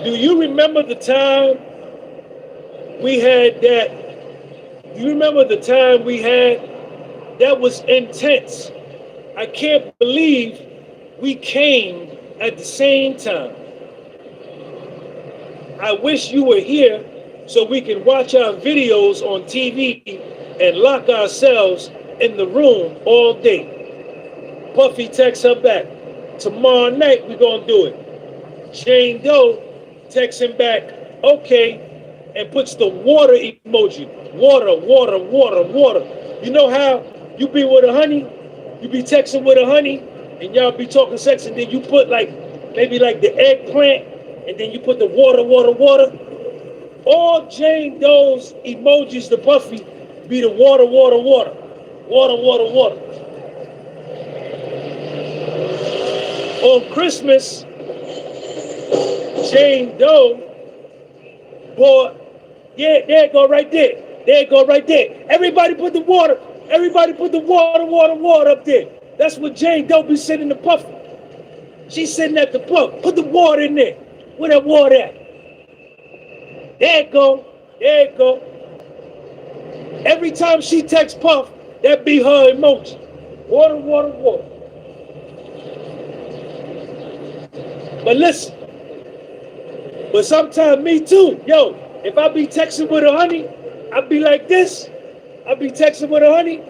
Do you remember the time we had that? Do you remember the time we had that was intense? I can't believe we came at the same time. I wish you were here so we can watch our videos on TV and lock ourselves in the room all day. Puffy texts her back. Tomorrow night we're gonna do it. Jane Doe texts him back, okay, and puts the water emoji. Water, water, water, water. You know how you be with a honey? You be texting with a honey, and y'all be talking sex, and then you put maybe the eggplant, and then you put the water, water, water. All Jane Doe's emojis to Puffy be the water, water, water. Water, water, water. On Christmas, Jane Doe bought, yeah, there it go right there. There it go right there. Everybody put the water water up there. That's what Jane Doe be sitting the Puffy. She's sitting at the pump. Put the water in there. Where that water at? There it go. There it go. Every time she texts Puff, that be her emoji. Water, water, water. But listen, but sometimes me too. Yo, if I be texting with a honey, I be like this. I be texting with a honey,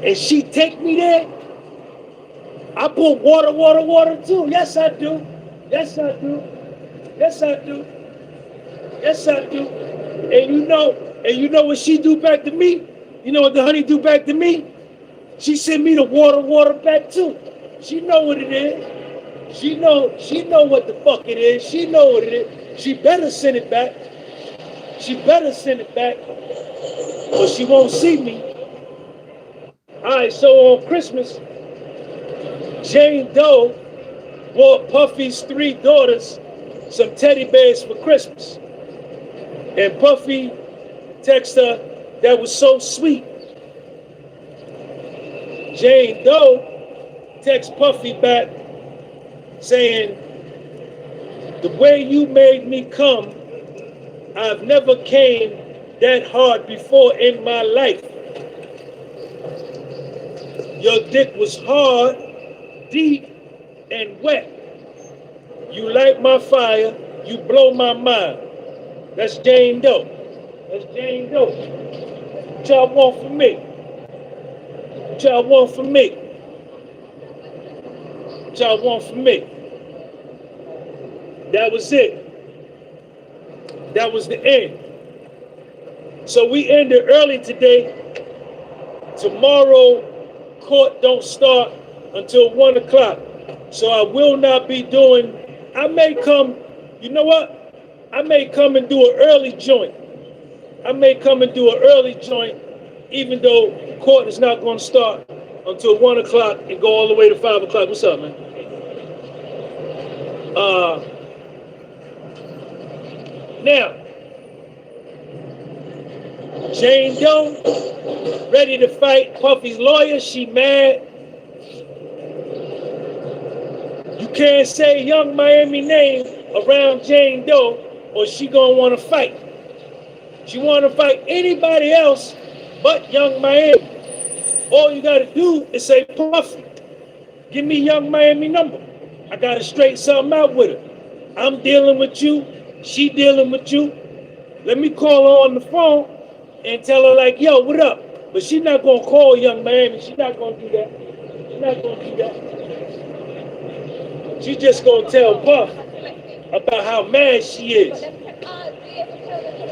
and she take me there. I put water, water, water too. Yes, I do. Yes, I do. Yes, I do. Yes, I do. And you know what she do back to me? You know what the honey do back to me? She send me the water, water back too. She know what it is. She know what the fuck it is. She know what it is. She better send it back. She better send it back, or she won't see me. All right, so on Christmas, Jane Doe bought Puffy's 3 daughters some teddy bears for Christmas. And Puffy texted her, that was so sweet. Jane Doe texts Puffy back saying, the way you made me come, I've never came that hard before in my life. Your dick was hard, deep, and wet. You light my fire, you blow my mind. That's Jane Doe. That's Jane Doe. What y'all want from me? What y'all want from me? What y'all want from me? That was it. That was the end. So we ended early today. Tomorrow, court don't start until 1 o'clock. So I will not be doing, I may come, you know what? I may come and do an early joint. I may come and do an early joint, even though court is not going to start until 1 o'clock and go all the way to 5 o'clock. What's up, man? Now, Jane Doe, ready to fight Puffy's lawyer. She mad. You can't say Young Miami name around Jane Doe or she gonna want to fight. She want to fight anybody else but Young Miami. All you gotta do is say, Puffy, give me Young Miami number. I gotta straighten something out with her. I'm dealing with you. She dealing with you. Let me call her on the phone and tell her like, yo, what up? But she's not gonna call Young Miami. She's not gonna do that. She's not gonna do that. She's just gonna tell Puff about how mad she is.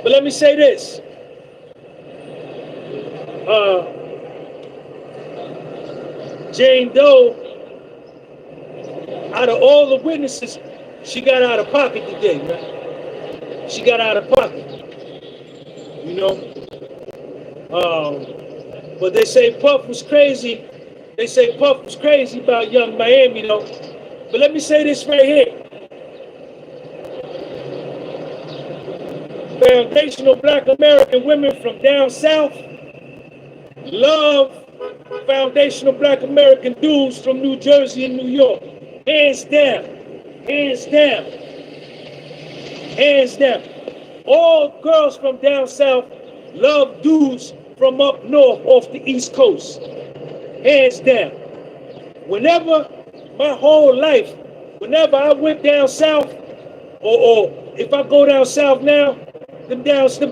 But let me say this. Jane Doe, out of all the witnesses, she got out of pocket today, man. She got out of pocket. You know? But they say Puff was crazy. They say Puff was crazy about Young Miami, though. But let me say this right here. Foundational Black American women from down south love foundational Black American dudes from New Jersey and New York. Hands down. Hands down. Hands down. All girls from down south love dudes from up north off the East Coast. Hands down. Whenever, my whole life, whenever I went down south, or if I go down south now, them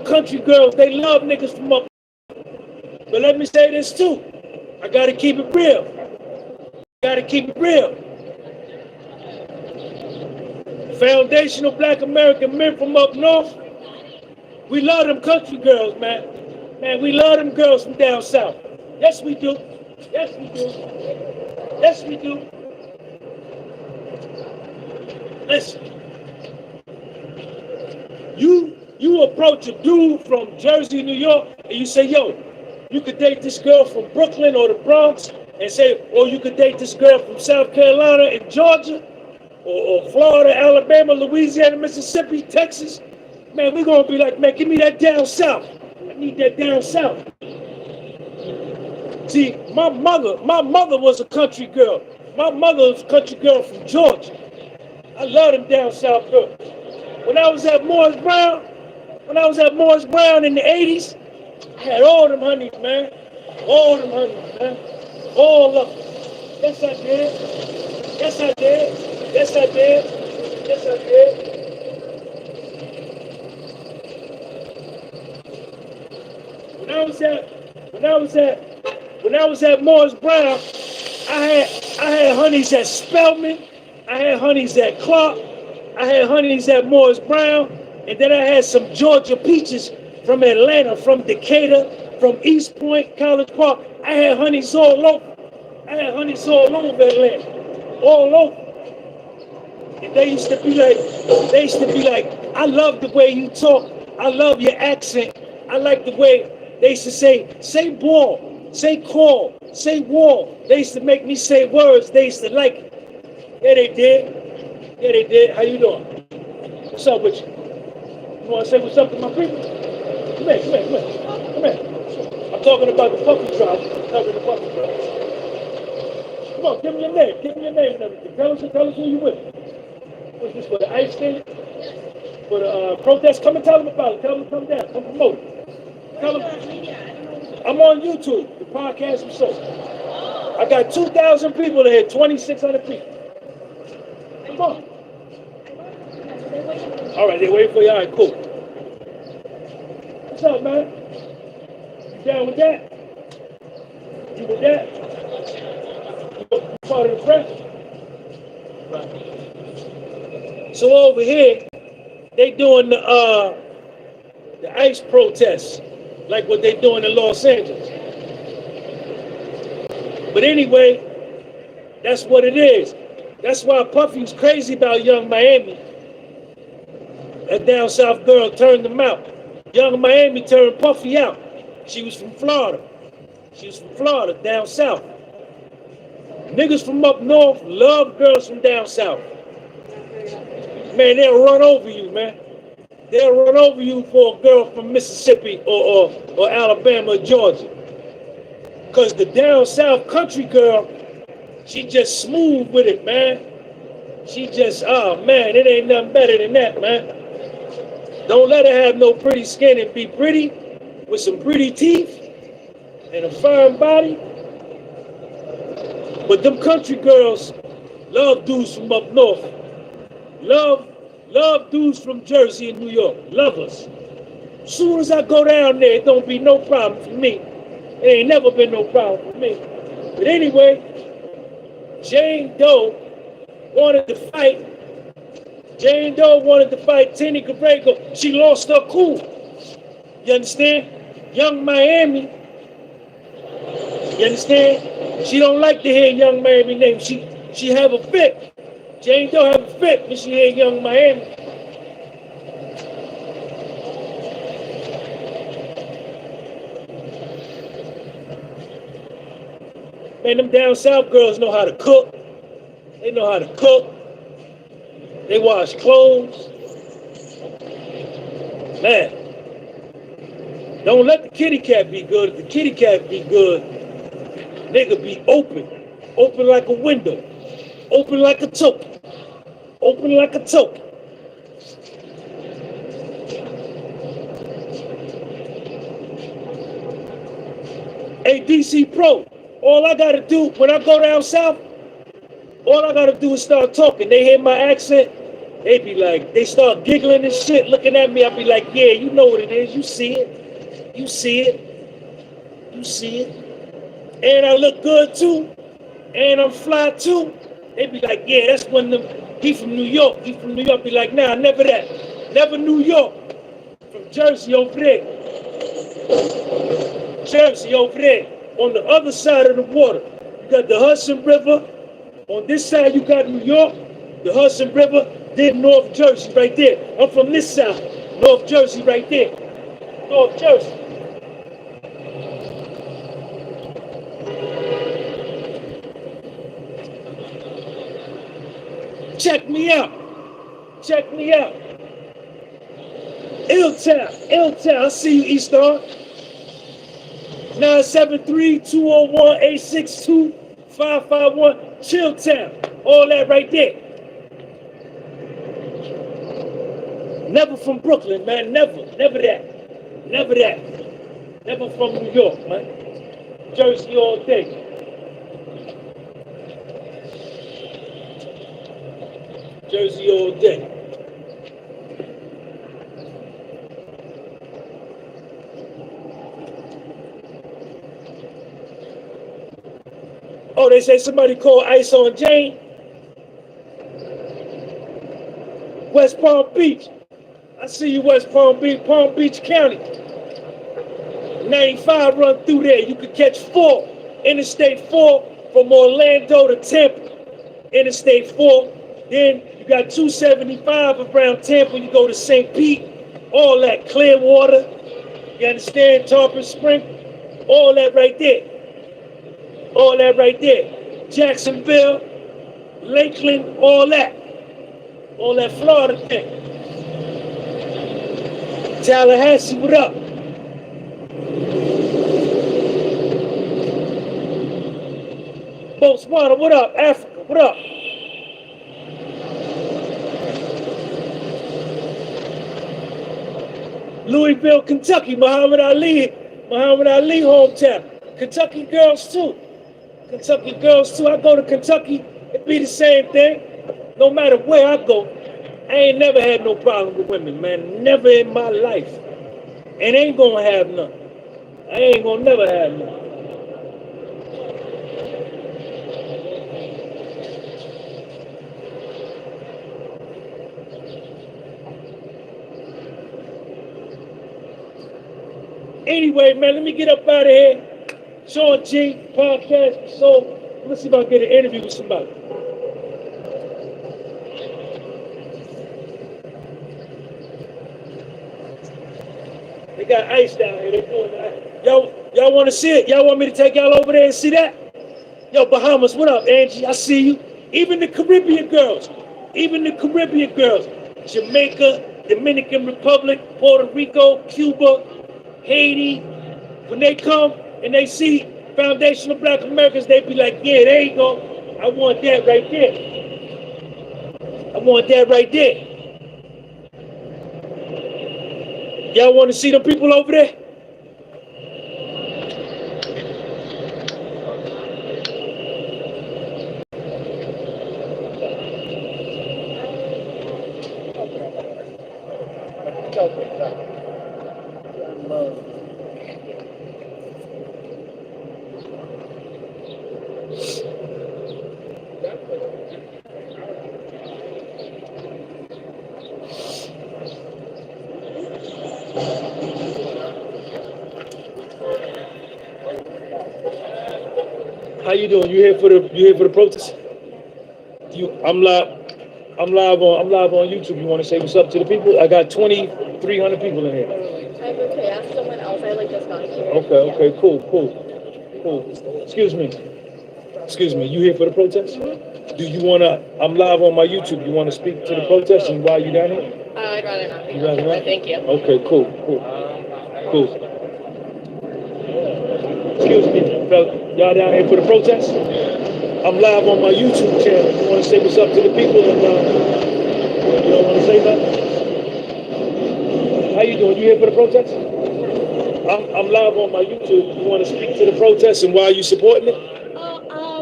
country girls, they love niggas from up. But let me say this too. I gotta keep it real. Gotta keep it real. Foundational Black American men from up north, we love them country girls, man. Man, we love them girls from down south. Yes, we do. Yes, we do. Yes, we do. Listen. You approach a dude from Jersey, New York, and you say, yo, you could date this girl from Brooklyn or the Bronx, and say, or you could date this girl from South Carolina and Georgia, or Florida, Alabama, Louisiana, Mississippi, Texas. Man, we're gonna be like, man, give me that down south. I need that down south. See, my mother was a country girl. My mother was a country girl from Georgia. I love them down south girls. When I was at Morris Brown in the 80s, I had all them honeys, man. All them honeys, man. All of them. Yes, I did. Yes, I did. Yes, I did. Yes, I did. When I was at Morris Brown, I had honeys at Spelman, I had honeys at Clark, I had honeys at Morris Brown, and then I had some Georgia peaches from Atlanta, from Decatur, from East Point, College Park. I had honeys all over. I had honeys all over Atlanta, all over. And they used to be like, I love the way you talk. I love your accent. I like the way they used to say ball, say call, say wall. They used to make me say words. They used to like it. Yeah, they did. Yeah, they did. How you doing? What's up with you? You want to say what's up to my people? Come here. I'm talking about the puppy trial. Come on, give me your name. Give me your name and everything. Tell us who you with. What's this, for the ice thing? For the protest? Come and tell them about it. Tell them to come down. Come promote it. Tell them. I'm on YouTube, the podcast and show. I got 2,000 people there, 2,600 people. Come on. All right, they're waiting for you. All right, cool. What's up, man? You down with that? You with that? You part of the press? Right. So over here, they doing the ICE protests, like what they doing in Los Angeles. But anyway, that's what it is. That's why Puffy's crazy about Young Miami. That down south girl turned them out. Young Miami turned Puffy out. She was from Florida. Down south. Niggas from up north love girls from down south. Man, they'll run over you, man. They'll run over you for a girl from Mississippi or Alabama or Georgia. Because the down south country girl, she just smooth with it, man. She just, oh man, it ain't nothing better than that, man. Don't let her have no pretty skin and be pretty with some pretty teeth and a firm body. But them country girls love dudes from up north. Love dudes from Jersey and New York. Love us. Soon as I go down there, it don't be no problem for me. It ain't never been no problem for me. But anyway, Jane Doe wanted to fight. Tenny Cabrego. She lost her cool. You understand? Young Miami. You understand? She don't like to hear Young Miami name. She have a fit. Jane Doe have a fit when she hear Young Miami. Man, them down south girls know how to cook. They know how to cook. They wash clothes. Man, don't let the kitty cat be good. If the kitty cat be good, nigga be open. Open like a window. Open like a token. Open like a token. Hey, DC Pro, all I gotta do when I go down south, all I gotta do is start talking. They hear my accent, they be like, they start giggling and shit, looking at me. I be like, yeah, you know what it is. You see it. You see it. You see it. And I look good too. And I'm fly too. They be like, yeah, that's one of them. He from New York. He from New York. Be like, nah, never that. Never New York. From Jersey over there. Jersey over there. On the other side of the water. You got the Hudson River. On this side, you got New York. The Hudson River. Then North Jersey right there. I'm from this side. North Jersey right there. North Jersey. Check me out. Check me out. Illtown. Illtown. I see you, E-Star. 973-201-862-551. Chilltown. All that right there. Never from Brooklyn, man. Never. Never that. Never that. Never from New York, man. Jersey all day. Jersey all day. Oh, they say somebody called Ice on Jane. West Palm Beach. I see you, West Palm Beach County. 95 run through there. You could catch 4. Interstate 4 from Orlando to Tampa. Interstate 4. Then you got 275 around Tampa. You go to St. Pete. All that Clearwater. You understand? Tarpon Spring. All that right there. All that right there. Jacksonville, Lakeland, all that. All that Florida thing. Tallahassee, what up? Botswana, what up? Africa, what up? Louisville, Kentucky, Muhammad Ali hometown. Kentucky girls too. Kentucky girls too. I go to Kentucky, it be the same thing. No matter where I go, I ain't never had no problem with women, man. Never in my life. And ain't gonna have none. I ain't gonna never have none. Anyway, man, let me get up out of here. Sean G, podcast. So, let's see if I can get an interview with somebody. They got ice down here. They doing that. Y'all want to see it? Y'all want me to take y'all over there and see that? Yo, Bahamas, what up, Angie? I see you. Even the Caribbean girls. Jamaica, Dominican Republic, Puerto Rico, Cuba, Haiti. When they come and they see foundational Black Americans, they be like, yeah, there you go. I want that right there. I want that right there. Y'all want to see them people over there? How you doing? You here for the protest? I'm live on YouTube. You want to say what's up to the people? I got 2,300 people in here. I'm okay. Ask someone else. I just got here. Okay, cool. Excuse me. Excuse me, you here for the protest? Do you wanna, I'm live on my YouTube, you wanna speak to the protest and why you down here? I'd rather not. You rather not? Thank you. Okay, cool. Excuse me, fella, y'all down here for the protest? I'm live on my YouTube channel. You wanna say what's up to the people and you don't wanna say nothing? How you doing? You here for the protest? I'm live on my YouTube. You wanna speak to the protest and why you supporting it?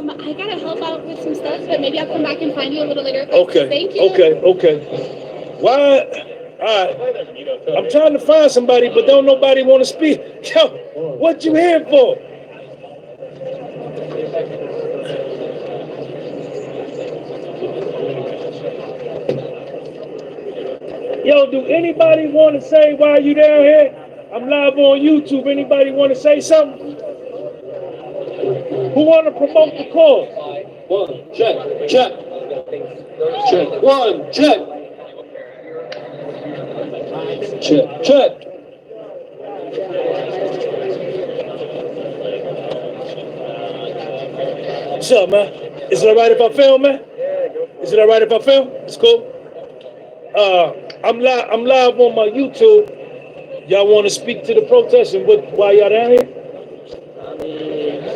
I gotta help out with some stuff, but maybe I'll come back and find you a little later. Okay. Thank you. Okay. Why? All right. I'm trying to find somebody, but don't nobody want to speak. Yo, what you here for? Yo, do anybody want to say why you down here? I'm live on YouTube. Anybody want to say something? Who want to promote the cause? One, check. One, check. Check. What's up, man? Is it all right if I film, man? Is it all right if I film? It's cool. I'm live on my YouTube. Y'all want to speak to the protest and why y'all down here?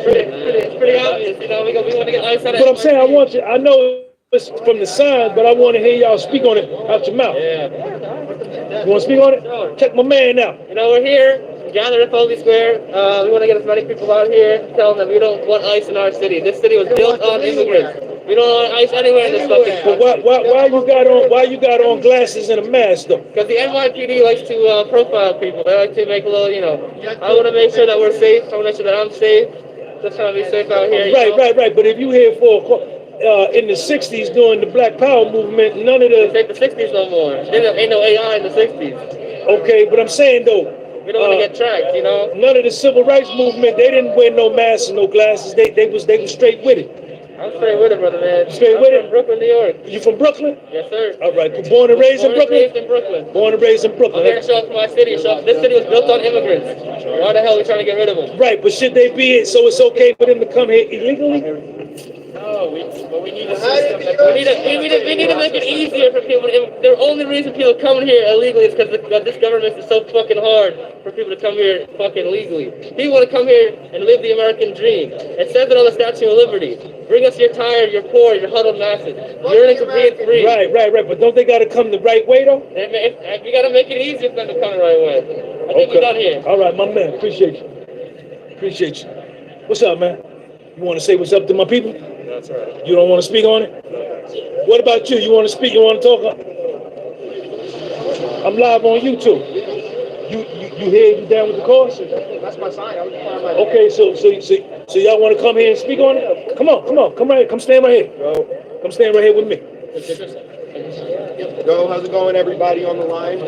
It's pretty obvious, you know. We want to get ice out of it. But I'm saying, I know it's from the signs, but I want to hear y'all speak on it out your mouth. Yeah. You want to speak on it? Sure. Check my man out. You know, we're here, gathered at Foley Square. We want to get as many people out here, tell them that we don't want ice in our city. This city was built on immigrants. We don't want ice anywhere in this fucking But country. why you got on glasses and a mask though? Because the NYPD likes to profile people. They like to make a little, you know. I want to make sure that we're safe. I want to make sure that I'm safe. Just trying to be safe out here. Right. But if you here for in the '60s during the Black Power movement, none of It the ain't the 60s no more. There ain't no AI in the 60s. okay. But I'm saying though, We don't want to get tracked, you know. none of the civil rights movement, they didn't wear no masks and no glasses. They was straight with it. I'm straight with it, brother, man. Straight with it? From Brooklyn, New York. You from Brooklyn? Yes, sir. All right. Born and raised in Brooklyn. Raised in Brooklyn. Born and raised in I'm Brooklyn. here to show up for my city. This city was built on immigrants. Why the hell are we trying to get rid of them? Right, but should they be it so it's okay for them to come here illegally? No, we need a system. We need to make it easier for people. The only reason people come here illegally is because this government is so fucking hard for people to come here fucking legally. People want to come here and live the American dream. It says it on the Statue of Liberty. Bring us your tired, your poor, your huddled masses. Yearning to be free. Right. But don't they got to come the right way though? We got to make it easier for them to come the right way. I think we're done here. All right, my man. Appreciate you. What's up, man? You want to say what's up to my people? That's right. You don't want to speak on it? What about you? You want to speak? You want to talk? I'm live on YouTube. You here? You down with the cause? That's my sign. Okay, so y'all want to come here and speak on it? Come on, come right here. Come stand right here. Come stand right here with me. Yo, how's it going, everybody on the line?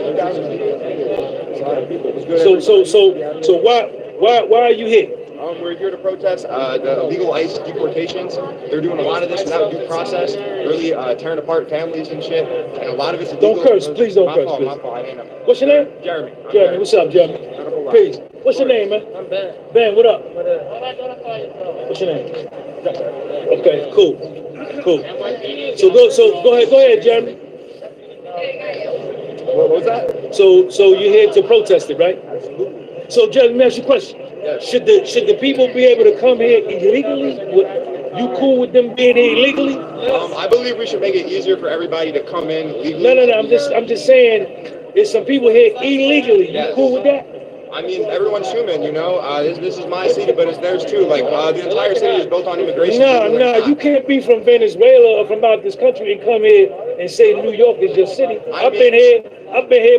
So why are you here? We're here to protest the illegal ICE deportations. They're doing a lot of this without due process, really tearing apart families and shit. And a lot of it's illegal. Don't curse, please don't curse, please. My fault. I didn't know. What's your name? Jeremy. Jeremy, what's up, Jeremy? Peace. What's your name, man? I'm Ben. Ben, what up? Identify yourself. What's your name? Okay, cool. So go ahead, Jeremy. What was that? So you're here to protest it, right? So Jeremy, let me ask you a question. Yes. Should the people be able to come here illegally? You cool with them being here illegally? I believe we should make it easier for everybody to come in legally. No. I'm just saying, there's some people here illegally. You Yes. cool with that? I mean, everyone's human, you know. This is my city, but it's theirs too. Like the entire city is built on immigration. No, you can't be from Venezuela or from out this country and come here and say New York is your city. I've been here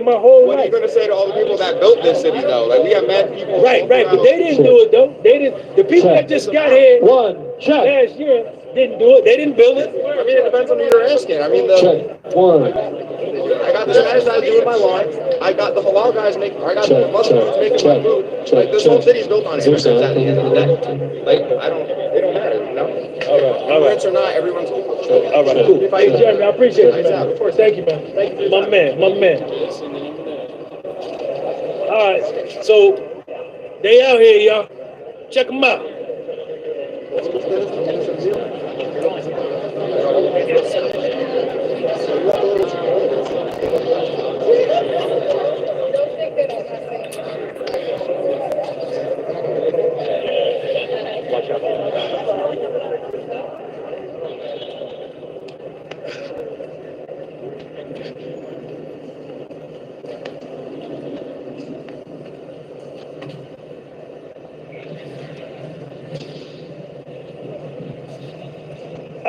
my whole What are you life. going to say to all the people that built this city, though? Like, we have mad people. Right, but they didn't do it though. They didn't. The people that just got here last year didn't do it. They didn't build it. I mean, it depends on who you're asking. I mean, I got the Spanish guys doing my lawn. I got the halal guys making. I got the Muslim dudes making my food. Like, this whole city's built on immigrants at the end of the day. Like, they don't matter, you know. All right. Immigrants or not, everyone's equal. All right, cool. Hey, Jeremy, I appreciate you, man. Of course. Thank you, man. My man. All right, so they out here, y'all. Check them out.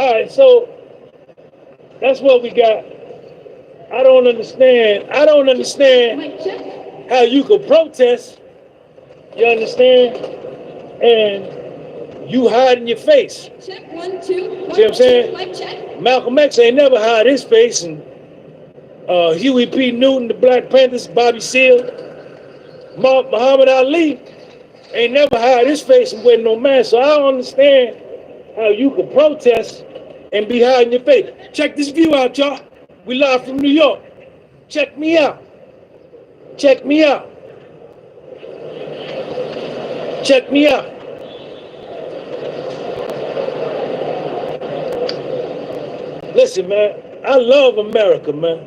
All right, so that's what we got. I don't understand how you could protest, you understand, and you hiding your face. Check 1, 2. See what I'm saying? Mic check. Malcolm X ain't never hide his face, and Huey P. Newton, the Black Panthers, Bobby Seale, Muhammad Ali ain't never hide his face and wear no mask. So I don't understand how you could protest and be hiding your face. Check this view out, y'all. We live from New York. Check me out. Check me out. Check me out. Listen, man, I love America, man.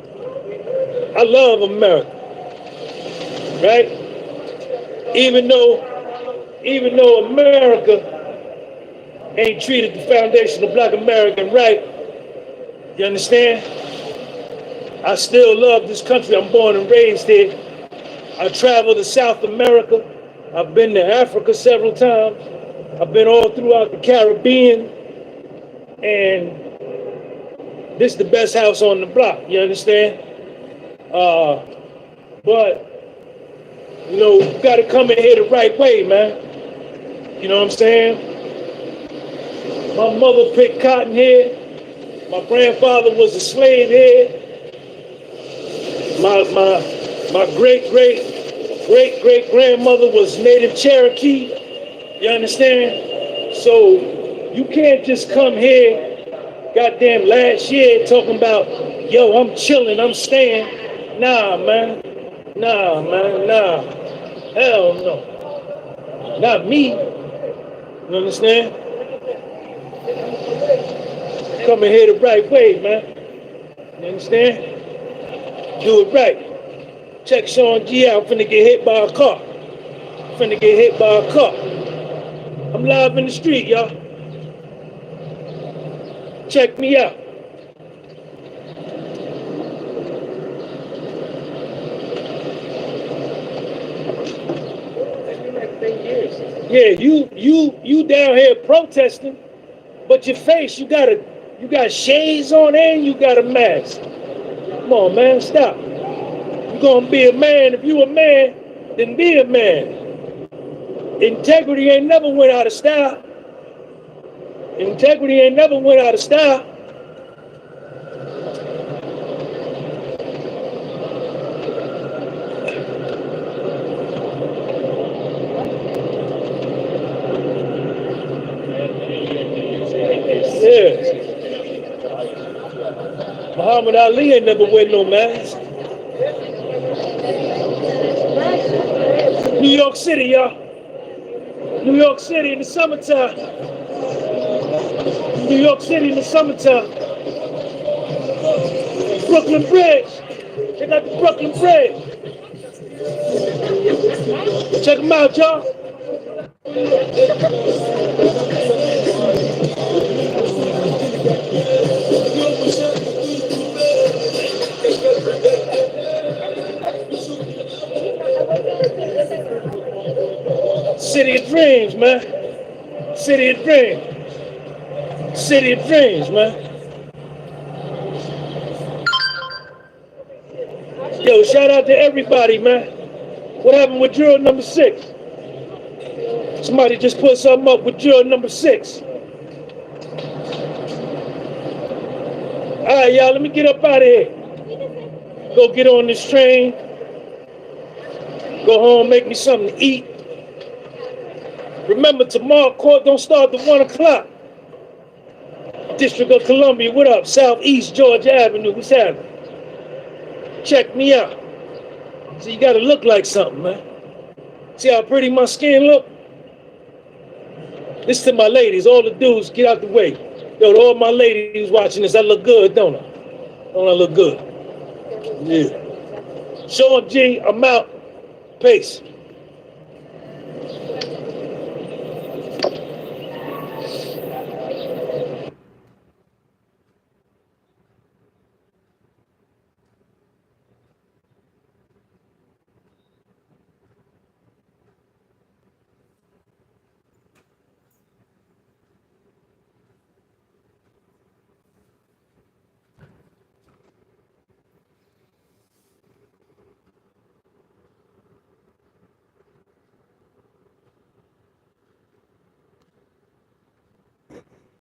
I love America. Right? Even though America ain't treated the foundation of Black American right, you understand? I still love this country. I'm born and raised here. I traveled to South America. I've been to Africa several times. I've been all throughout the Caribbean. And this is the best house on the block, you understand? But, you know, you gotta come in here the right way, man. You know what I'm saying? My mother picked cotton here. My grandfather was a slave here. My great-great-great-great-grandmother was Native Cherokee. You understand? So you can't just come here, goddamn last year, talking about, yo, I'm chilling, I'm staying. Nah, man. Nah. Hell no. Not me. You understand? Coming here the right way, man. You understand? Do it right. Check Sean G out. I'm finna get hit by a car. I'm live in the street, y'all. Check me out. Yeah, you down here protesting, but your face, you got shades on and you got a mask. Come on, man, stop. You're gonna be a man. If you a man, then be a man. Integrity ain't never went out of style. Yeah. Muhammad Ali ain't never wear no mask. New York City, y'all. New York City in the summertime. Brooklyn Bridge. Check out the Brooklyn Bridge. Check them out, y'all. City of dreams, man. City of dreams, man. Yo, shout out to everybody, man. What happened with drill number 6? Somebody just put something up with drill number 6. All right, y'all, let me get up out of here. Go get on this train. Go home, make me something to eat. Remember, tomorrow court don't start till 1 o'clock. District of Columbia, what up? Southeast Georgia Avenue, what's happening? Check me out. So you gotta look like something, man. See how pretty my skin look? This to my ladies, all the dudes, get out the way. Yo, to all my ladies watching this, I look good, don't I? Don't I look good? Yeah. Sean G, I'm out. Peace.